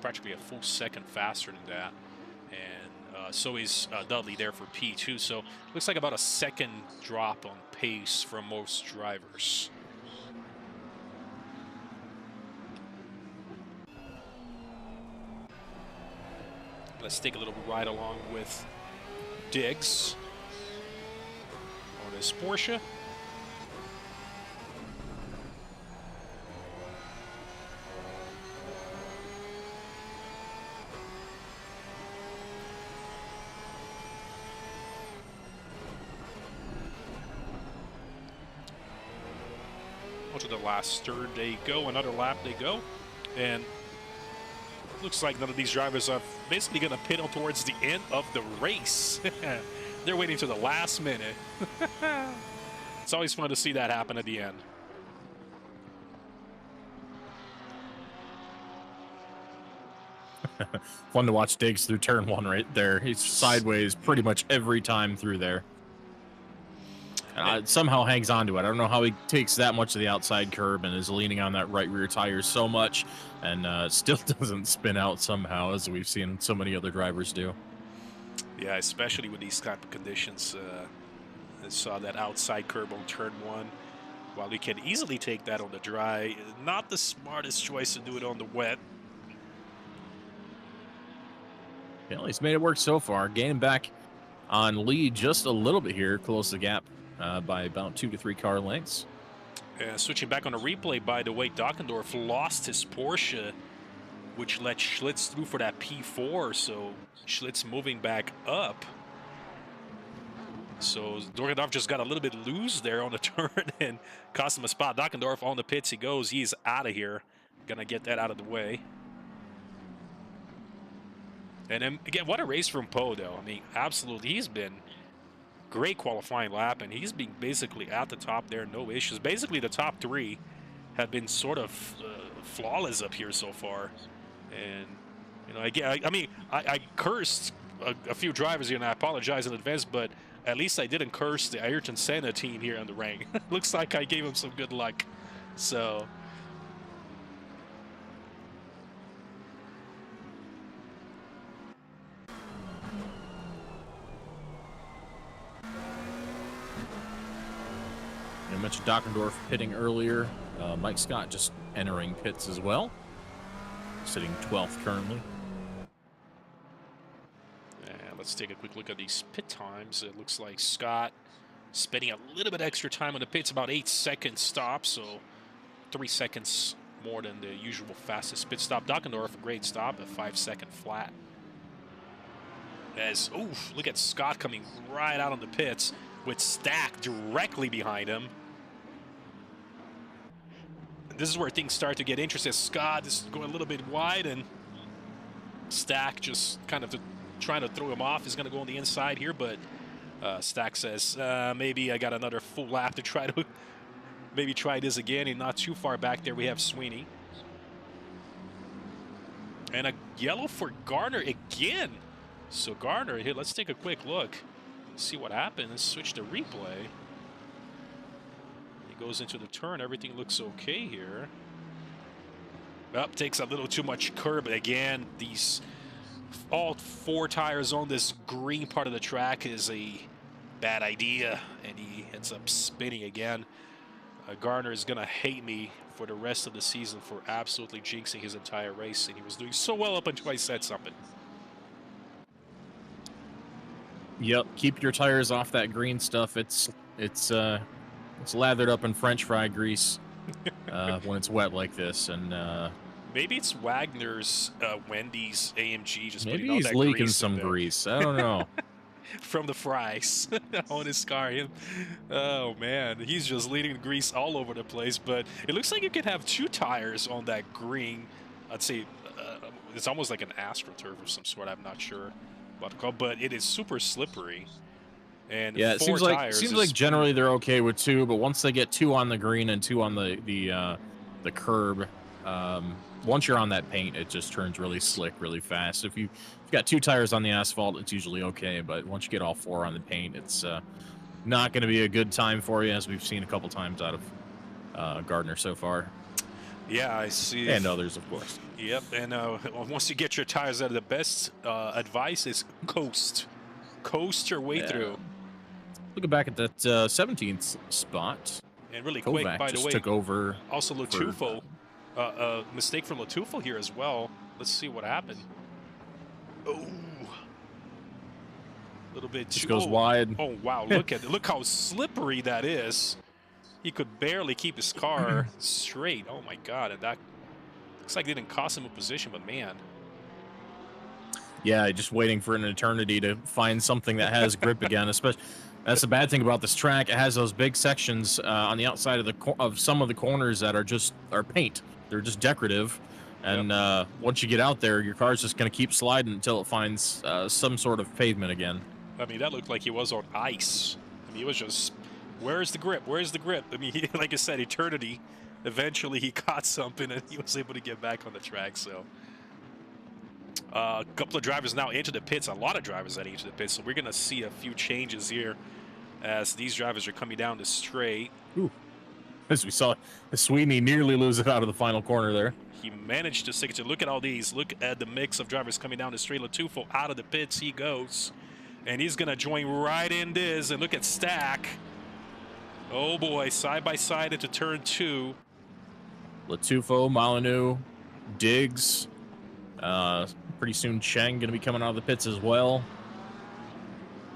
practically a full second faster than that. And so is Dudley there for P2. So looks like about a second drop on pace from most drivers. Let's take a little ride along with Diggs on his Porsche. On to the last third they go, another lap they go, and looks like none of these drivers are basically going to pit on towards the end of the race. They're waiting to the last minute. It's always fun to see that happen at the end. Fun to watch Diggs through turn one right there. He's sideways pretty much every time through there. Somehow hangs on to it. I don't know how he takes that much of the outside curb and is leaning on that right rear tire so much and still doesn't spin out somehow, as we've seen so many other drivers do. Yeah, especially with these type of conditions. I saw that outside curb on turn one. While he can easily take that on the dry, not the smartest choice to do it on the wet. Yeah, he's made it work so far. Gaining back on lead just a little bit here, close the gap by about 2 to 3 car lengths. Switching back on the replay, by the way, Dockendorf lost his Porsche, which let Schlitz through for that P4, so Schlitz moving back up. So Dockendorf just got a little bit loose there on the turn and cost him a spot. Dockendorf on the pits he goes. He's out of here. Gonna get that out of the way. And then, again, what a race from Poe, though. I mean, absolutely, he's been great qualifying lap, and he's been basically at the top there, no issues. Basically, the top three have been sort of flawless up here so far. And, again, I cursed a few drivers here, and I apologize in advance, but at least I didn't curse the Ayrton Senna team here on the rank. Looks like I gave him some good luck. So... I mentioned Dockendorf pitting earlier. Mike Scott just entering pits as well. Sitting 12th currently. And let's take a quick look at these pit times. It looks like Scott spending a little bit extra time on the pits, about 8-second stop, so 3 seconds more than the usual fastest pit stop. Dockendorf, a great stop, a 5-second flat. Oof, look at Scott coming right out on the pits with Stack directly behind him. This is where things start to get interesting. Scott is going a little bit wide, and Stack just kind of trying to throw him off. He's going to go on the inside here, but Stack says, maybe I got another full lap to try to maybe try this again. And not too far back there, we have Sweeney. And a yellow for Garner again. So Garner, here, let's take a quick look. See what happens. Let's switch to replay. He goes into the turn. Everything looks okay here. Up, takes a little too much curb. Again, all 4 tires on this green part of the track is a bad idea, and he ends up spinning again. Garner is gonna hate me for the rest of the season for absolutely jinxing his entire race, and he was doing so well up until I said something. Yep, keep your tires off that green stuff. It's lathered up in French fry grease. when it's wet like this, and Maybe it's Wagner's Wendy's AMG just maybe putting all he's that leaking grease in some there. grease. I don't know. From the fries on his car. Oh man, he's just leading the grease all over the place. But it looks like you can have 2 tires on that green. I'd say it's almost like an AstroTurf of some sort. I'm not sure what to call, but it is super slippery. And Yeah, it 4 seems like tires seems is- like generally they're okay with 2, but once they get 2 on the green and 2 on the curb, once you're on that paint, it just turns really slick really fast. If you've got 2 tires on the asphalt, it's usually okay, but once you get all 4 on the paint, it's not going to be a good time for you, as we've seen a couple times out of Gardner so far, Yeah, I see. and others, of course. Yep, and once you get your tires out, the best advice is coast your way Yeah. through. Looking back at that 17th spot, And really quick, Kovac by the just way, took over. also Latufo, mistake from Latufo here as well. Let's see what happened. Oh, a little bit Just too goes wide. Oh wow, look how slippery that is. He could barely keep his car straight. Oh my god, and that looks like it didn't cost him a position, but man. Yeah, just waiting for an eternity to find something that has grip again. Especially, that's the bad thing about this track. It has those big sections on the outside of some of the corners that are paint. They're just decorative, and once you get out there, your car's just going to keep sliding until it finds some sort of pavement again. I mean, that looked like he was on ice. I mean, he was just, where's the grip? Where's the grip? I mean, like I said, eternity. Eventually, he caught something, and he was able to get back on the track, so. A couple of drivers now into the pits, a lot of drivers heading into the pits, so we're going to see a few changes here as these drivers are coming down the straight. Ooh. As we saw, Sweeney nearly lose it out of the final corner there. He managed to stick it. Look at all these. Look at the mix of drivers coming down the straight. Latufo out of the pits. He goes. And he's going to join right in this. And look at Stack. Oh, boy. Side by side into turn 2. Latufo, Molyneux, Diggs. Pretty soon Cheng going to be coming out of the pits as well.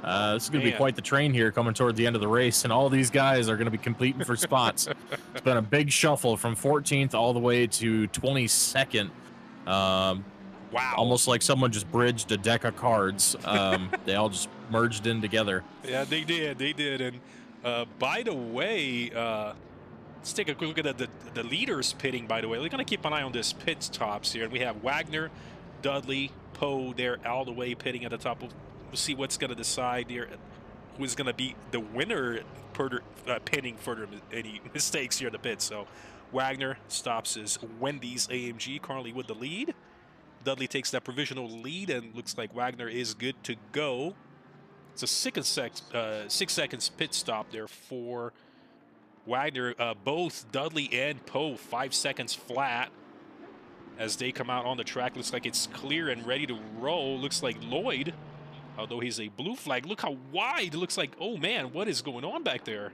This is going to be quite the train here coming toward the end of the race, and all these guys are going to be competing for spots. It's been a big shuffle from 14th all the way to 22nd. Wow. Almost like someone just bridged a deck of cards. They all just merged in together. Yeah, they did. They did. And by the way, let's take a quick look at the leaders pitting, by the way. We're going to keep an eye on this pit stops here. And we have Wagner, Dudley, Poe there all the way pitting at the top. We'll see what's going to decide here who's going to be the winner pinning further any mistakes here at the pit. So Wagner stops his Wendy's AMG currently with the lead. Dudley takes that provisional lead and looks like Wagner is good to go. It's a 6 seconds pit stop there for Wagner. Both Dudley and Poe 5 seconds flat as they come out on the track. Looks like it's clear and ready to roll. Looks like Lloyd, although he's a blue flag, look how wide. It looks like, oh man, what is going on back there?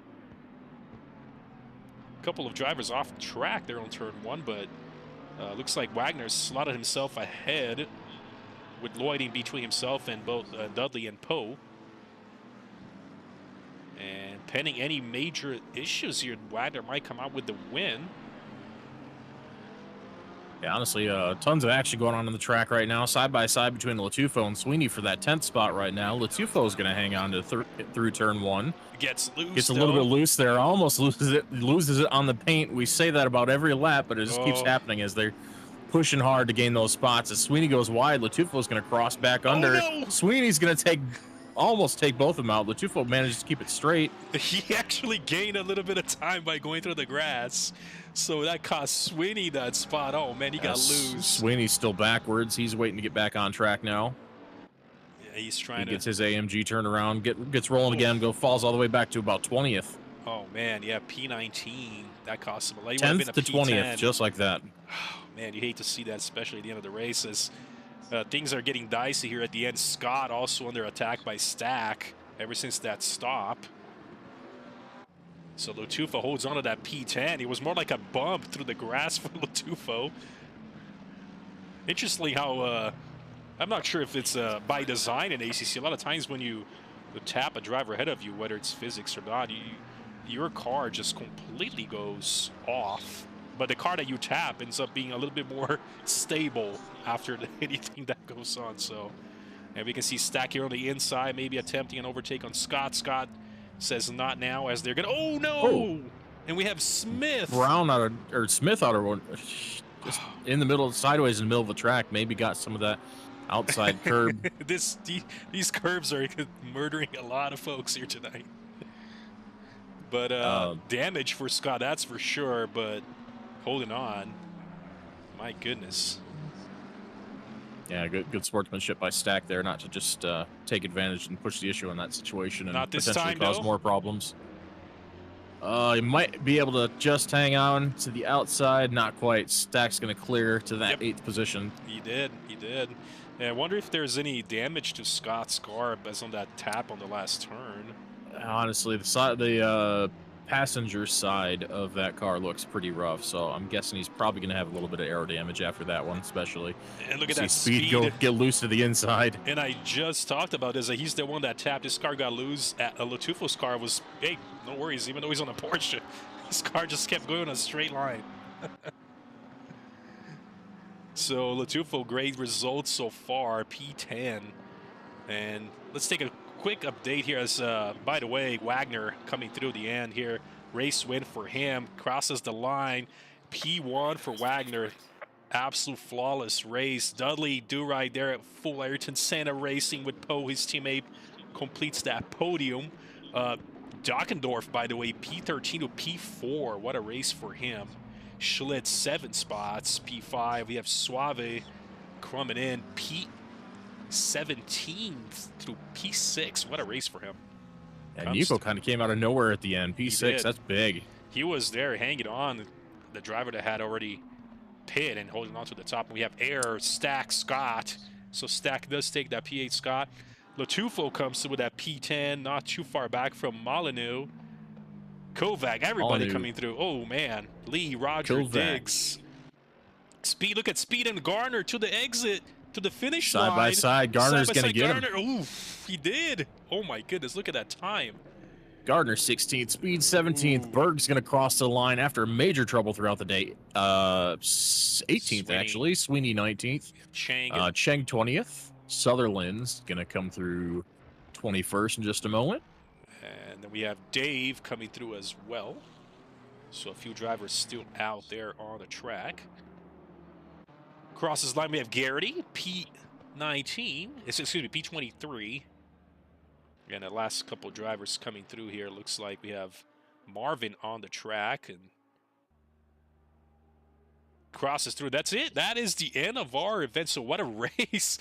A couple of drivers off the track there on turn 1, but looks like Wagner slotted himself ahead with Lloyd in between himself and both Dudley and Poe. And pending any major issues here, Wagner might come out with the win. Yeah, honestly, tons of action going on the track right now, side by side between Latufo and Sweeney for that 10th spot right now. Latufo is going to hang on to through turn 1. Gets loose. Gets a little bit loose there, almost loses it on the paint. We say that about every lap, but it just keeps happening as they're pushing hard to gain those spots. As Sweeney goes wide, Latufo is going to cross back under. No. Sweeney's going to almost take both of them out. Latufo manages to keep it straight. He actually gained a little bit of time by going through the grass. So that cost Sweeney that spot. Oh, man, he got loose. Sweeney's still backwards. He's waiting to get back on track now. Yeah, he's trying He gets his AMG turned around, gets rolling again, falls all the way back to about 20th. Oh, man, yeah, P19. That cost him a lot. 10th to 20th, just like that. Oh, man, you hate to see that, especially at the end of the race. As things are getting dicey here at the end. Scott also under attack by Stack ever since that stop. So Latufo holds on to that P10. It was more like a bump through the grass for Latufo. Interestingly how, I'm not sure if it's by design in ACC. A lot of times when you tap a driver ahead of you, whether it's physics or not, your car just completely goes off but the car that you tap ends up being a little bit more stable after anything that goes on. So, and we can see Stack here on the inside, maybe attempting an overtake on Scott. Scott says not now, as they're gonna. Oh no! Oh. And we have Smith. Brown out of, or Smith out of one, just in the middle, sideways in the middle of the track. Maybe got some of that outside curb. These curbs are murdering a lot of folks here tonight. But damage for Scott, that's for sure. But holding on, my goodness. Yeah, good sportsmanship by Stack there, not to just take advantage and push the issue in that situation and Not this potentially time, cause though. more problems. You might be able to just hang on to the outside, not quite. Stack's going to clear to that 8th position. He did. Yeah, I wonder if there's any damage to Scott's car based on that tap on the last turn. Honestly, the passenger side of that car looks pretty rough, so I'm guessing he's probably going to have a little bit of aero damage after that one, especially. And look at See that speed speed. get loose to the inside. And I just talked about this. He's the one that tapped. His car got loose. Latufo's car was, hey, no worries. Even though he's on a Porsche, his car just kept going on a straight line. So Latufo, great results so far, P10. And let's take a quick update here as, by the way, Wagner coming through the end here. Race win for him, crosses the line. P1 for Wagner. Absolute flawless race. Dudley do right there at full Ayrton Senna Racing with Poe, his teammate, completes that podium. Dockendorf, by the way, P13 to P4. What a race for him. Schlitz 7 spots. P5. We have Suave coming in. P17 through P6. What a race for him. And Nico kind of came out of nowhere at the end. P6, that's big. He was there hanging on. The driver that had already pit and holding on to the top. And we have Air, Stack, Scott. So Stack does take that P8 Scott. Latufo comes through with that P10, not too far back from Molyneux. Kovac, everybody coming through. Oh, man. Lee, Roger, Kovac. Diggs. Speed, look at Speed and Garner to the exit, to the finish line. Side by side, Garner's going to get him. Ooh, he did. Oh, my goodness. Look at that time. Gardner 16th, Speed 17th. Ooh. Berg's going to cross the line after major trouble throughout the day. 18th, Sweeney. actually. Sweeney 19th. Chang. Cheng 20th. Sutherland's going to come through 21st in just a moment. And then we have Dave coming through as well. So a few drivers still out there on the track. Crosses line, we have Garrity, P19. Excuse me, P23. And the last couple drivers coming through here. Looks like we have Marvin on the track and crosses through. That's it. That is the end of our event. So what a race.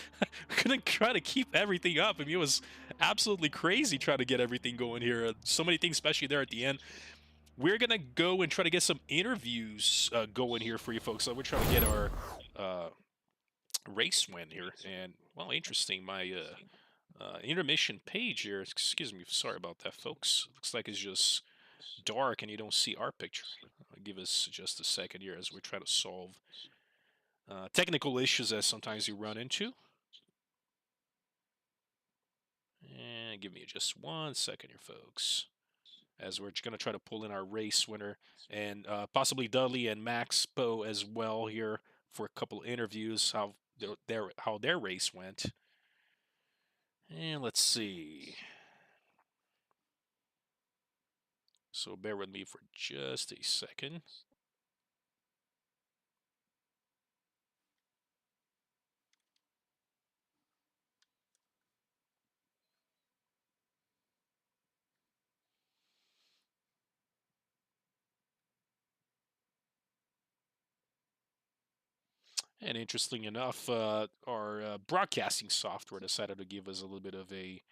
We couldn't try to keep everything up. I mean, it was absolutely crazy trying to get everything going here. So many things, especially there at the end. We're going to go and try to get some interviews going here for you folks. So we're trying to get our race win here. And, well, interesting. My intermission page here. Excuse me. Sorry about that, folks. Looks like it's just dark and you don't see our picture. Give us just a second here as we're trying to solve technical issues as sometimes you run into. And give me just 1 second here, folks, as we're going to try to pull in our race winner and possibly Dudley and Max Poe as well here for a couple interviews, how their race went. And let's see. So bear with me for just a second. And interesting enough, our broadcasting software decided to give us a little bit of a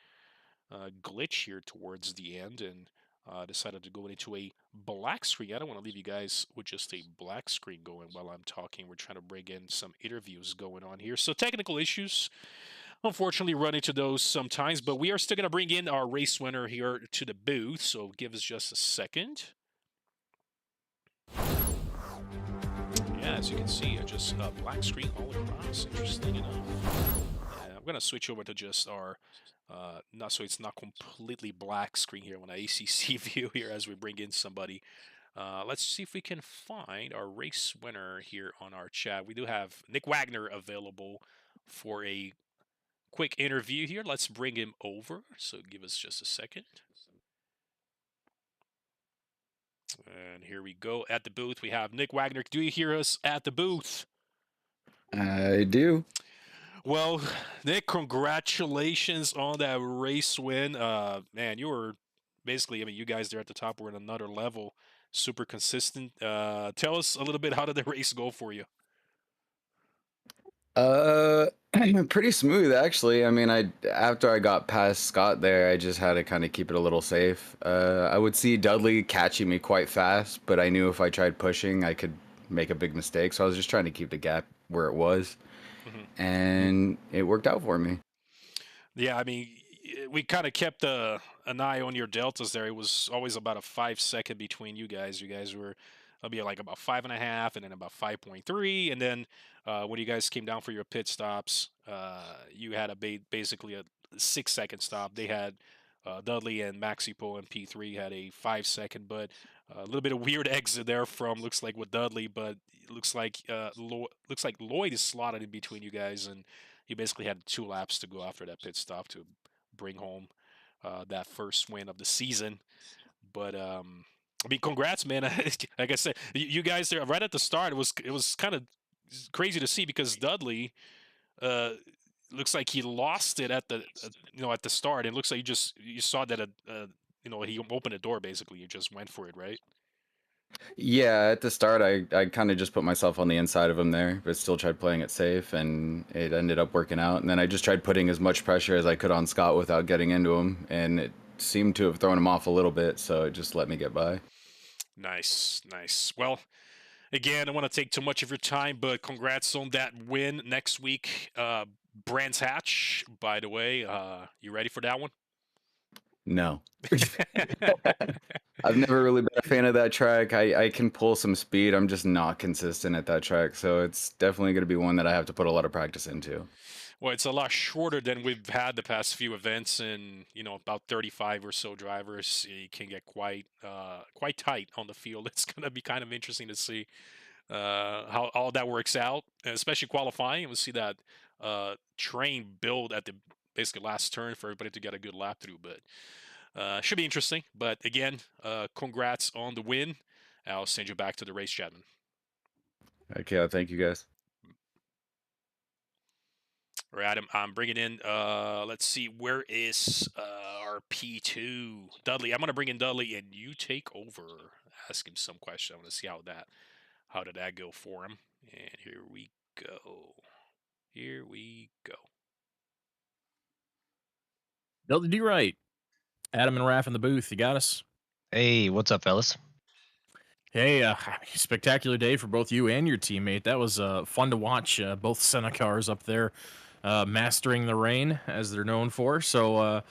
glitch here towards the end and decided to go into a black screen. I don't want to leave you guys with just a black screen going while I'm talking. We're trying to bring in some interviews going on here. So technical issues, unfortunately, run into those sometimes, but we are still going to bring in our race winner here to the booth. So give us just a second. Yeah, as you can see, just black screen all across. Interesting enough. I'm going to switch over to just our not so it's not completely black screen here on the ACC view here as we bring in somebody Let's see if we can find our race winner here on our chat. We do have Nick Wagner available for a quick interview here. Let's bring him over. So give us just a second. And here we go. At the booth, we have Nick Wagner. Do you hear us at the booth? I do. Well, Nick, congratulations on that race win. Man, you were basically, I mean, you guys there at the top were at another level, super consistent. Tell us a little bit, how did the race go for you? Pretty smooth actually. I mean, after I got past Scott there, I just had to kind of keep it a little safe. I would see Dudley catching me quite fast, but I knew if I tried pushing, I could make a big mistake. So I was just trying to keep the gap where it was, and it worked out for me. Yeah, I mean, we kind of kept an eye on your deltas there. It was always about a 5 second between you guys. You guys were, I'll be like about 5.5, and then about 5.3, and then when you guys came down for your pit stops, you had basically a 6 second stop. They had Dudley and Maxipo and P3 had a 5 second, but a little bit of weird exit there from looks like with Dudley, but it looks like Lloyd is slotted in between you guys, and you basically had 2 laps to go after that pit stop to bring home that first win of the season. But I mean, congrats, man! Like I said, you guys there right at the start. It was kind of crazy to see because Dudley looks like he lost it at the at the start. And it looks like you saw that he opened the door basically. You just went for it, right? Yeah, at the start, I kind of just put myself on the inside of him there, but still tried playing it safe, and it ended up working out. And then I just tried putting as much pressure as I could on Scott without getting into him, and it seemed to have thrown him off a little bit, so it just let me get by. Nice. Well, again, I don't want to take too much of your time, but congrats on that win next week. Brands Hatch, by the way, you ready for that one? No. I've never really been a fan of that track. I can pull some speed. I'm just not consistent at that track, so it's definitely going to be one that I have to put a lot of practice into. Well, it's a lot shorter than we've had the past few events, and about 35 or so drivers. It can get quite tight on the field. It's going to be kind of interesting to see how all that works out, especially qualifying. We'll see that train build at the basically last turn for everybody to get a good lap through, but should be interesting. But again, congrats on the win. I'll send you back to the race, Chapman. Okay, thank you guys. All right, I'm bringing in, let's see, where is our P2? Dudley. I'm going to bring in Dudley, and you take over. Ask him some question. I want to see how did that go for him. And here we go. Dudley, do right. Adam and Raph in the booth. You got us? Hey, what's up, fellas? Hey, spectacular day for both you and your teammate. That was fun to watch. Both Senna cars up there mastering the rain, as they're known for. So,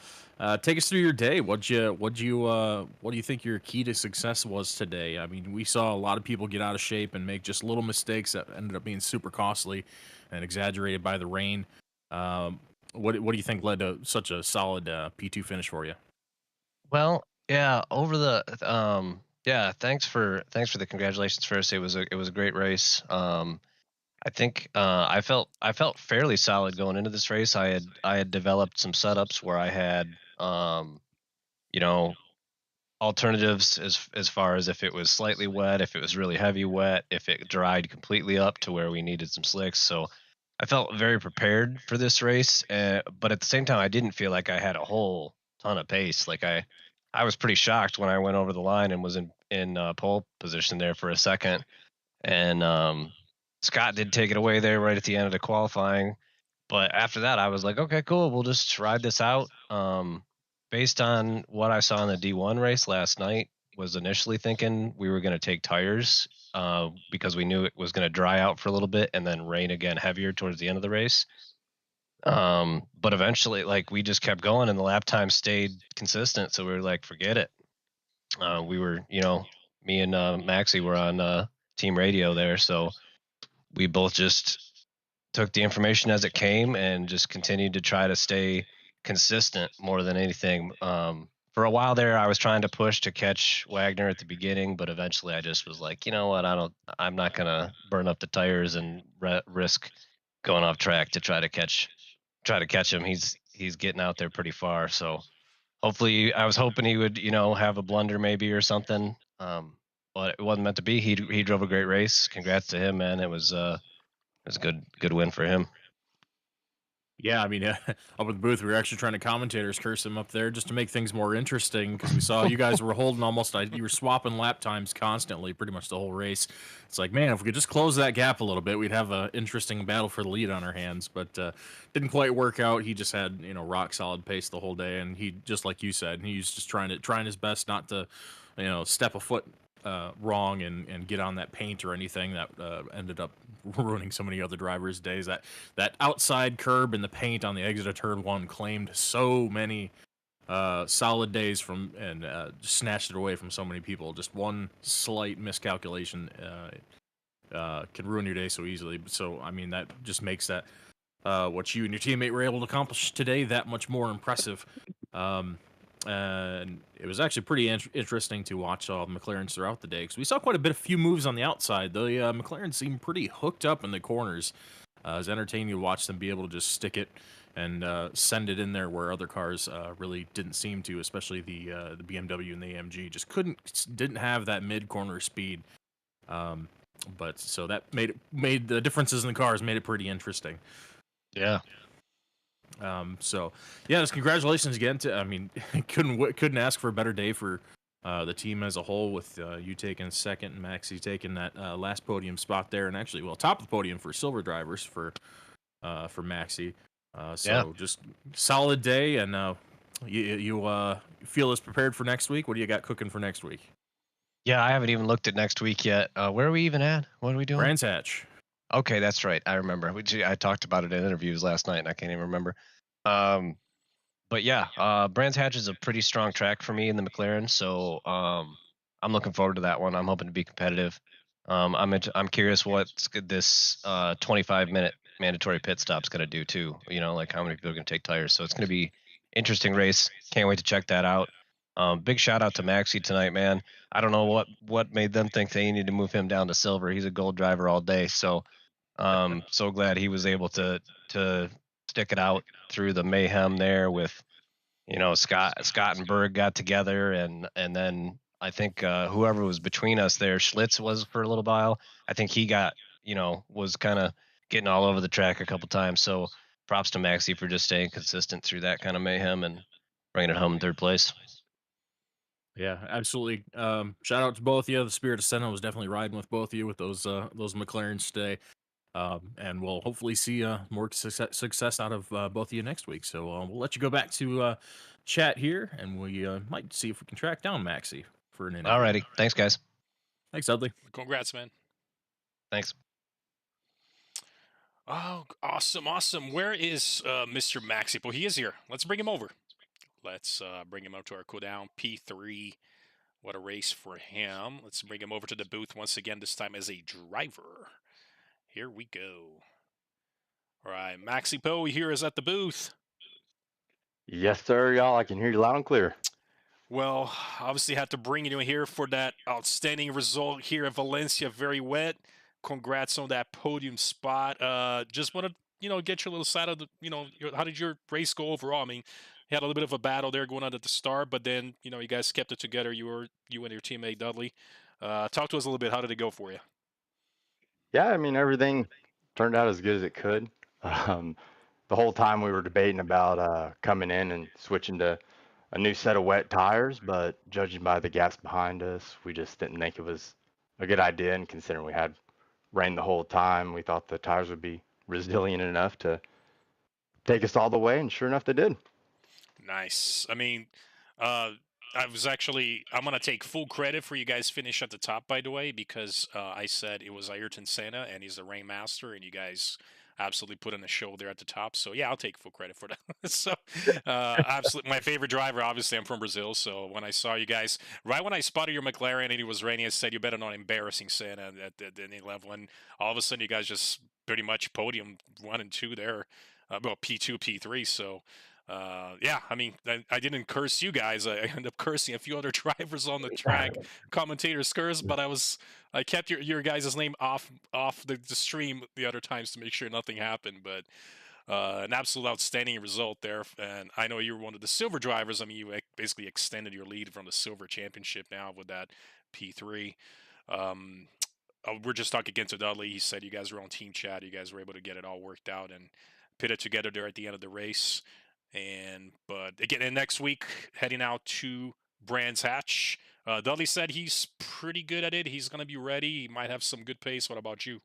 take us through your day. What do you think your key to success was today? I mean, we saw a lot of people get out of shape and make just little mistakes that ended up being super costly and exaggerated by the rain. What do you think led to such a solid P2 finish for you? Well, yeah, thanks for the congratulations first. It was a great race. I think I felt fairly solid going into this race. I had developed some setups where I had alternatives as far as if it was slightly wet, if it was really heavy wet, if it dried completely up to where we needed some slicks. So I felt very prepared for this race, but at the same time, I didn't feel like I had a whole ton of pace. Like I was pretty shocked when I went over the line and was in pole position there for a second, and Scott did take it away there right at the end of the qualifying. But after that, I was like, okay, cool, we'll just ride this out. Based on what I saw in the D1 race last night, was initially thinking we were going to take tires because we knew it was going to dry out for a little bit and then rain again heavier towards the end of the race. But eventually, like, we just kept going and the lap time stayed consistent. So we were like, forget it. We were, me and Maxie were on team radio there. So we both just took the information as it came and just continued to try to stay consistent more than anything for a while there, I was trying to push to catch Wagner at the beginning, but eventually I just was like, you know what? I'm not gonna burn up the tires and risk going off track to try to catch him. He's getting out there pretty far. So hopefully, I was hoping he would, have a blunder maybe or something. But it wasn't meant to be. He drove a great race. Congrats to him, man. It was a good win for him. Yeah, I mean, up at the booth, we were actually trying to commentators curse him up there just to make things more interesting because we saw you guys were holding you were swapping lap times constantly, pretty much the whole race. It's like, man, if we could just close that gap a little bit, we'd have an interesting battle for the lead on our hands. But didn't quite work out. He just had rock solid pace the whole day, and he just like you said, he was just trying his best not to step a foot wrong and get on that paint or anything that ended up ruining so many other drivers' days. That outside curb in the paint on the exit of turn 1 claimed so many solid days and just snatched it away from so many people. Just one slight miscalculation can ruin your day so easily. So I mean, that just makes that what you and your teammate were able to accomplish today that much more impressive. And it was actually pretty interesting to watch all the McLarens throughout the day because we saw quite a few moves on the outside. The McLarens seemed pretty hooked up in the corners. It was entertaining to watch them be able to just stick it and send it in there where other cars really didn't seem to, especially the BMW and the AMG just didn't have that mid corner speed. But so that made the differences in the cars made it pretty interesting. Yeah. So yeah, just congratulations again to, I mean, couldn't ask for a better day for the team as a whole with you taking second and Maxie taking that last podium spot there, and actually, top of the podium for silver drivers for Maxie. Just solid day, and you feel as prepared for next week. What do you got cooking for next week? Yeah, I haven't even looked at next week yet. Where are we even at? What are we doing? Brands Hatch. Okay, that's right. I remember. I talked about it in interviews last night, and I can't even remember. But yeah, Brands Hatch is a pretty strong track for me in the McLaren, so I'm looking forward to that one. I'm hoping to be competitive. I'm curious what this 25-minute mandatory pit stop's going to do too. Like how many people are going to take tires. So it's going to be interesting race. Can't wait to check that out. Big shout out to Maxie tonight, man. I don't know what made them think they needed to move him down to silver. He's a gold driver all day, so so glad he was able to stick it out through the mayhem there with Scott and Berg got together, and then I think whoever was between us there, Schlitz was for a little while. I think he got was kind of getting all over the track a couple times. So props to Maxie for just staying consistent through that kind of mayhem and bringing it home in third place. Yeah, absolutely. Shout out to both of you. The Spirit of Senna was definitely riding with both of you with those McLarens today. And we'll hopefully see more success out of both of you next week. So we'll let you go back to chat here, and we might see if we can track down Maxie for an interview. Alrighty. Thanks, guys. Thanks, Dudley. Congrats, man. Thanks. Oh, awesome. Where is Mr. Maxie? Well, he is here. Let's bring him over. Let's bring him up to our cooldown. P3. What a race for him. Let's bring him over to the booth once again, this time as a driver. Here we go. All right, Maxie Poe here is at the booth. Yes, sir, y'all. I can hear you loud and clear. Well, obviously had to bring you here for that outstanding result here at Valencia. Very wet. Congrats on that podium spot. Just want to, get your little side of the, how did your race go overall? I mean, you had a little bit of a battle there going on at the start, but then, you guys kept it together. You and your teammate Dudley. Talk to us a little bit. How did it go for you? Yeah, I mean, everything turned out as good as it could. The whole time we were debating about coming in and switching to a new set of wet tires, but judging by the gaps behind us, we just didn't think it was a good idea. And considering we had rain the whole time, we thought the tires would be resilient enough to take us all the way, and sure enough, they did. Nice. I mean, I'm going to take full credit for you guys finish at the top, by the way, because I said it was Ayrton Senna, and he's the Rainmaster, and you guys absolutely put in a show there at the top. So, yeah, I'll take full credit for that. So, absolutely, my favorite driver, obviously, I'm from Brazil, so when I saw you guys, right when I spotted your McLaren and it was raining, I said, you better not embarrassing Senna at any level, and all of a sudden, you guys just pretty much podium 1 and 2 there, well, P2, P3, so... Yeah, I mean, I didn't curse you guys. I ended up cursing a few other drivers on the track. Commentators cursed, but I kept your guys' name off the stream the other times to make sure nothing happened. But an absolute outstanding result there. And I know you're one of the silver drivers. I mean, you basically extended your lead from the silver championship now with that P3. We're just talking again to Dudley. He said you guys were on team chat. You guys were able to get it all worked out and pit it together there at the end of the race. But again, and next week heading out to Brands Hatch. Dudley said he's pretty good at it. He's gonna be ready. He might have some good pace. What about you?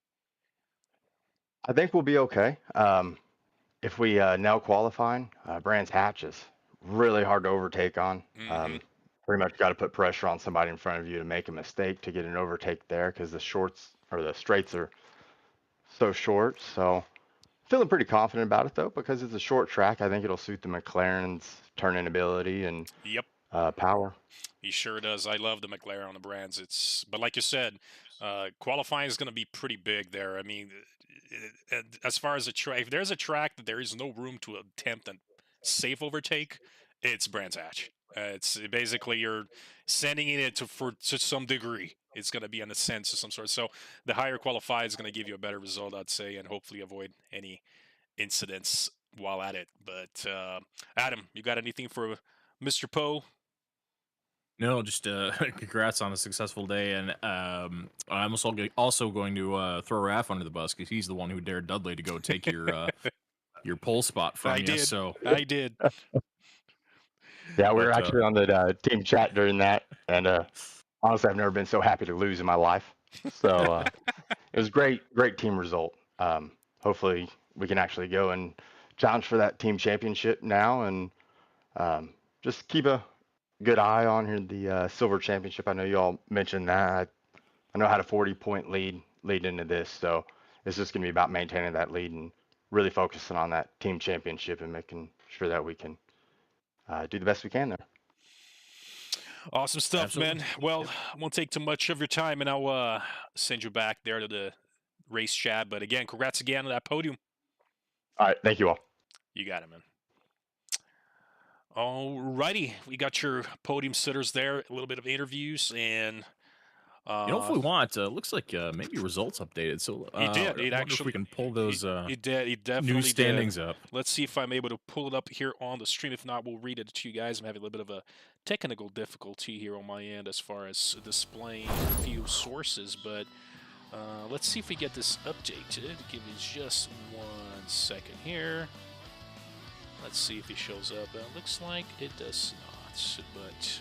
I think we'll be okay. If we nail qualifying, Brands Hatch is really hard to overtake on. Pretty much got to put pressure on somebody in front of you to make a mistake to get an overtake there because the straights are so short. So feeling pretty confident about it though because it's a short track. I think it'll suit the McLaren's turn-in ability and power. He sure does. I love the McLaren on the Brands. But like you said, qualifying is going to be pretty big there. I mean, as far as a track, if there's a track that there is no room to attempt a safe overtake, it's Brands Hatch. It's basically you're sending it to some degree. It's going to be an ascent of some sort. So the higher qualified is going to give you a better result, I'd say, and hopefully avoid any incidents while at it. But Adam, you got anything for Mr. Poe? No, just congrats on a successful day, and I'm also going to throw Raph under the bus because he's the one who dared Dudley to go take your pole spot from you. So I did. Yeah, we were actually on the team chat during that, and honestly, I've never been so happy to lose in my life. So it was great team result. Hopefully, we can actually go and challenge for that team championship now, and just keep a good eye on here the silver championship. I know you all mentioned that. I know I had a 40-point lead into this, so it's just going to be about maintaining that lead and really focusing on that team championship and making sure that we can do the best we can there. Awesome stuff, Absolutely. man. Well, I won't take too much of your time, and I'll send you back there to the race chat. But again, congrats again on that podium. All right, thank you all. You got it, man. Alrighty, we got your podium sitters there. A little bit of interviews and. If we want, looks like maybe results updated. So he did. I wonder if we can pull those he definitely new standings did. up. Let's see if I'm able to pull it up here on the stream. If not, we'll read it to you guys. I'm having a little bit of a technical difficulty here on my end as far as displaying a few sources, but let's see if we get this updated. Give me just 1 second here. Let's see if he shows up. Looks like it does not, but.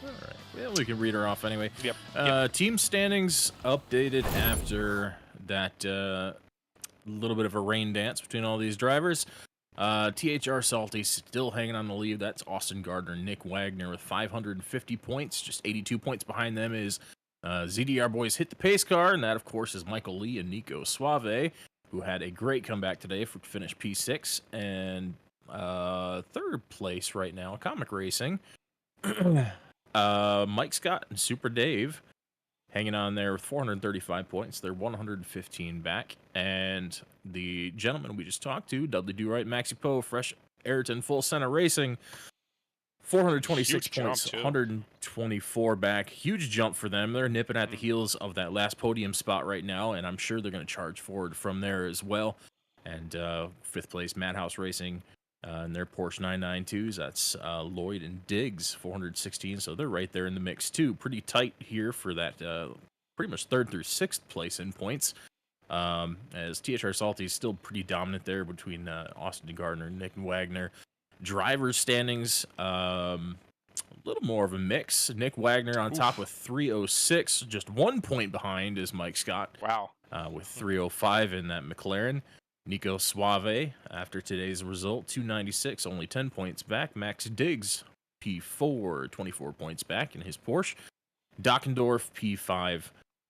All right. Well, we can read her off anyway. Yep. Team standings updated after that little bit of a rain dance between all these drivers. THR Salty still hanging on the lead. That's Austin Gardner, Nick Wagner with 550 points. Just 82 points behind them is ZDR Boys Hit the Pace Car, and that, of course, is Michael Lee and Nico Suave, who had a great comeback today for finish P6. And third place right now, Comic Racing. Mike Scott and Super Dave hanging on there with 435 points. They're 115 back. And the gentleman we just talked to, Dudley Do Right, Maxi Poe, Fresh Ayrton, Full Center Racing, 426 points, 124 back. Huge jump for them. They're nipping at the heels of that last podium spot right now, and I'm sure they're going to charge forward from there as well. And fifth place, Madhouse Racing. And their Porsche 992s, that's Lloyd and Diggs, 416. So they're right there in the mix, too. Pretty tight here for that pretty much third through sixth place in points. As THR Salty is still pretty dominant there between Austin Gardner and Nick Wagner. Drivers' standings, a little more of a mix. Nick Wagner on top with 306. Just 1 point behind is Mike Scott. Wow. With 305 in that McLaren. Nico Suave, after today's result, 296, only 10 points back. Max Diggs, P4, 24 points back in his Porsche. Dockendorf, P5,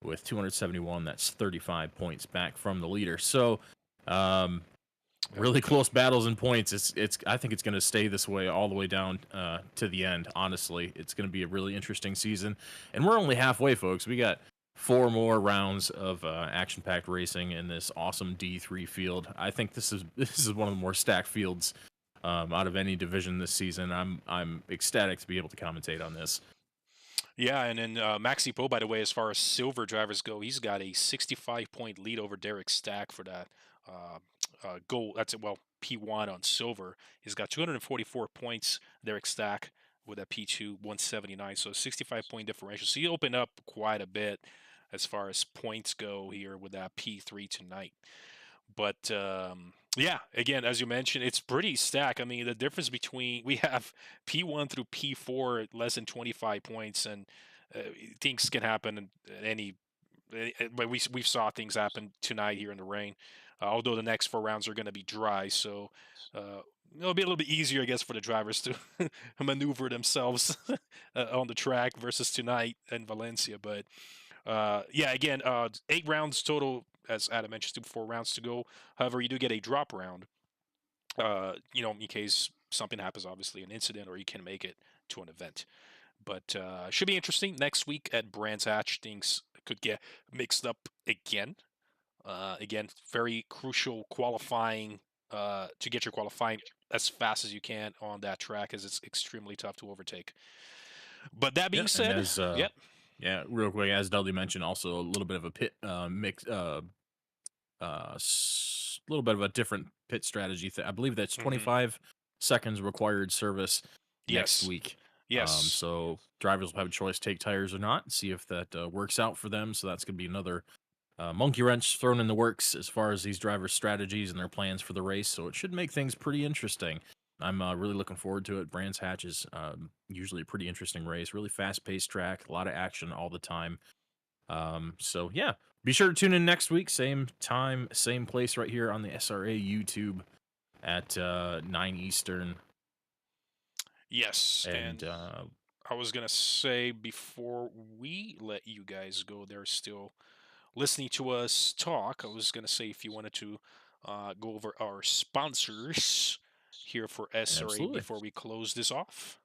with 271. That's 35 points back from the leader. So, really close battles in points. I think it's going to stay this way all the way down to the end, honestly. It's going to be a really interesting season. And we're only halfway, folks. We got 4 more rounds of action-packed racing in this awesome D3 field. I think this is one of the more stacked fields out of any division this season. I'm ecstatic to be able to commentate on this. Yeah, and then Maxi Poe, by the way, as far as silver drivers go, he's got a 65-point lead over Derek Stack for that goal. That's it. Well, P1 on silver. He's got 244 points. Derek Stack with that P2 179. So 65-point differential. So he opened up quite a bit as far as points go here with that P3 tonight. But yeah, again, as you mentioned, it's pretty stacked. I mean, the difference between we have P1 through P4 at less than 25 points, and things can happen at any. But we saw things happen tonight here in the rain. Although the next 4 rounds are going to be dry, so it'll be a little bit easier, I guess, for the drivers to maneuver themselves on the track versus tonight in Valencia. But yeah, again, 8 rounds total. As Adam mentioned, 4 rounds to go. However, you do get a drop round, in case something happens, obviously an incident, or you can make it to an event. But should be interesting. Next week at Brands Hatch, things could get mixed up again. Again, very crucial qualifying to get your qualifying as fast as you can on that track, as it's extremely tough to overtake. But that being said, yep. Yeah, real quick, as Dudley mentioned, also a little bit of a pit mix, little bit of a different pit strategy. I believe that's 25 seconds required service next week. Yes. So drivers will have a choice, take tires or not, see if that works out for them. So that's going to be another monkey wrench thrown in the works as far as these drivers' strategies and their plans for the race. So it should make things pretty interesting. I'm really looking forward to it. Brands Hatch is usually a pretty interesting race, really fast-paced track, a lot of action all the time. So yeah, be sure to tune in next week, same time, same place, right here on the SRA YouTube at 9 Eastern. Yes, and I was gonna say before we let you guys go, they're still listening to us talk. I was gonna say if you wanted to go over our sponsors here for SRA Absolutely. before we close this off.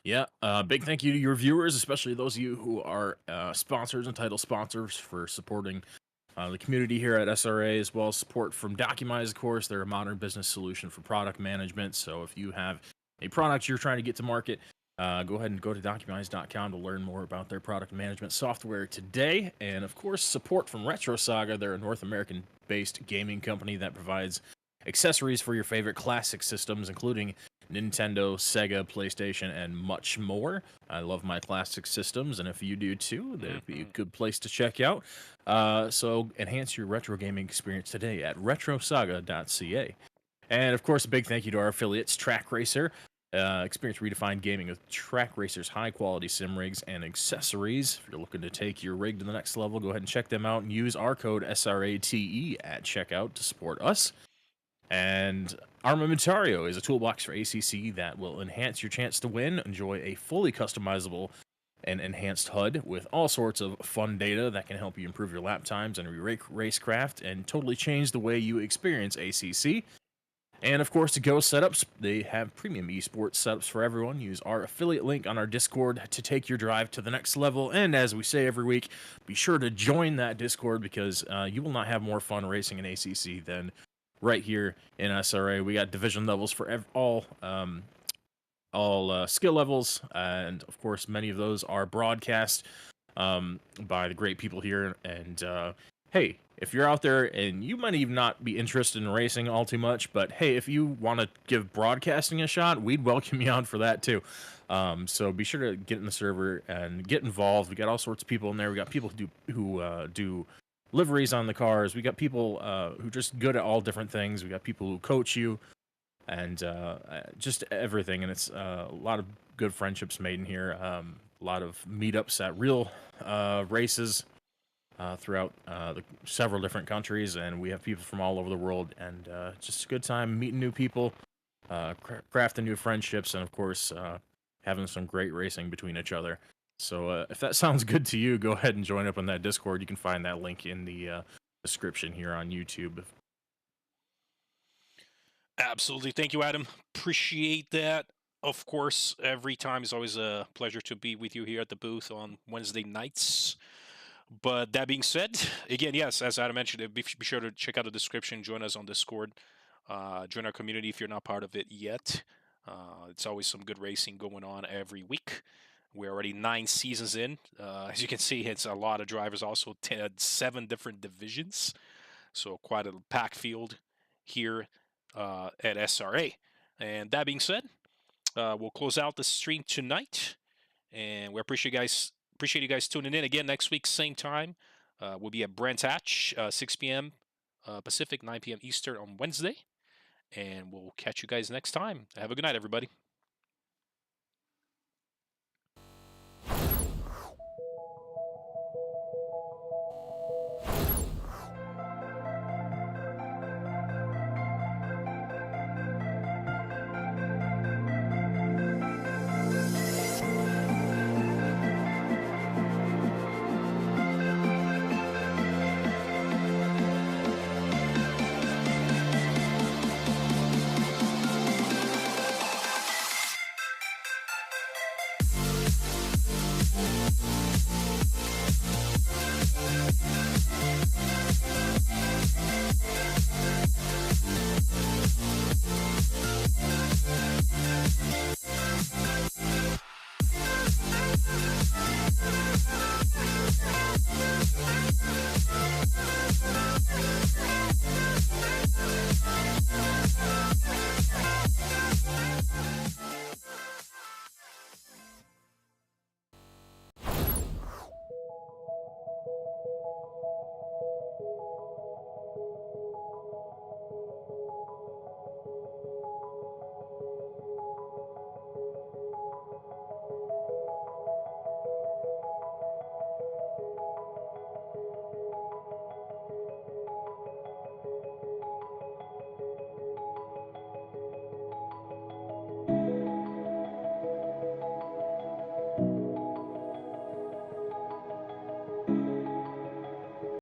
Yeah, big thank you to your viewers, especially those of you who are sponsors and title sponsors, for supporting the community here at SRA, as well as support from Documize, of course. They're a modern business solution for product management. So if you have a product you're trying to get to market, go ahead and go to documize.com to learn more about their product management software today. And of course, support from Retro Saga. They're a North American-based gaming company that provides accessories for your favorite classic systems, including Nintendo, Sega, PlayStation, and much more. I love my classic systems, and if you do too, that'd be a good place to check out. So enhance your retro gaming experience today at retrosaga.ca. And of course, a big thank you to our affiliates, Track Racer. Experience redefined gaming with Track Racer's high-quality sim rigs and accessories. If you're looking to take your rig to the next level, go ahead and check them out and use our code SRATE at checkout to support us. And Armamentario is a toolbox for ACC that will enhance your chance to win. Enjoy a fully customizable and enhanced HUD with all sorts of fun data that can help you improve your lap times and your racecraft and totally change the way you experience ACC. And of course, to Go Setups, they have premium esports setups for everyone. Use our affiliate link on our Discord to take your drive to the next level. And as we say every week, be sure to join that Discord, because you will not have more fun racing in ACC than right here in SRA. We got division levels for all skill levels, and of course, many of those are broadcast by the great people here. And hey, if you're out there and you might even not be interested in racing all too much, but hey, if you want to give broadcasting a shot, we'd welcome you on for that too. So be sure to get in the server and get involved. We got all sorts of people in there. We got people who do liveries on the cars. We got people who are just good at all different things. We got people who coach you, and just everything. And it's a lot of good friendships made in here. A lot of meetups at real races throughout several different countries, and we have people from all over the world. And just a good time meeting new people, crafting new friendships, and of course having some great racing between each other. So if that sounds good to you, go ahead and join up on that Discord. You can find that link in the description here on YouTube. Absolutely. Thank you, Adam. Appreciate that. Of course, every time is always a pleasure to be with you here at the booth on Wednesday nights. But that being said, again, yes, as Adam mentioned, be sure to check out the description, join us on Discord. Join our community if you're not part of it yet. It's always some good racing going on every week. We're already 9 seasons in. As you can see, it's a lot of drivers, also 7 different divisions. So quite a packed field here at SRA. And that being said, we'll close out the stream tonight. And we appreciate you guys tuning in again next week, same time. We'll be at Brands Hatch, 6 p.m. Pacific, 9 p.m. Eastern on Wednesday. And we'll catch you guys next time. Have a good night, everybody.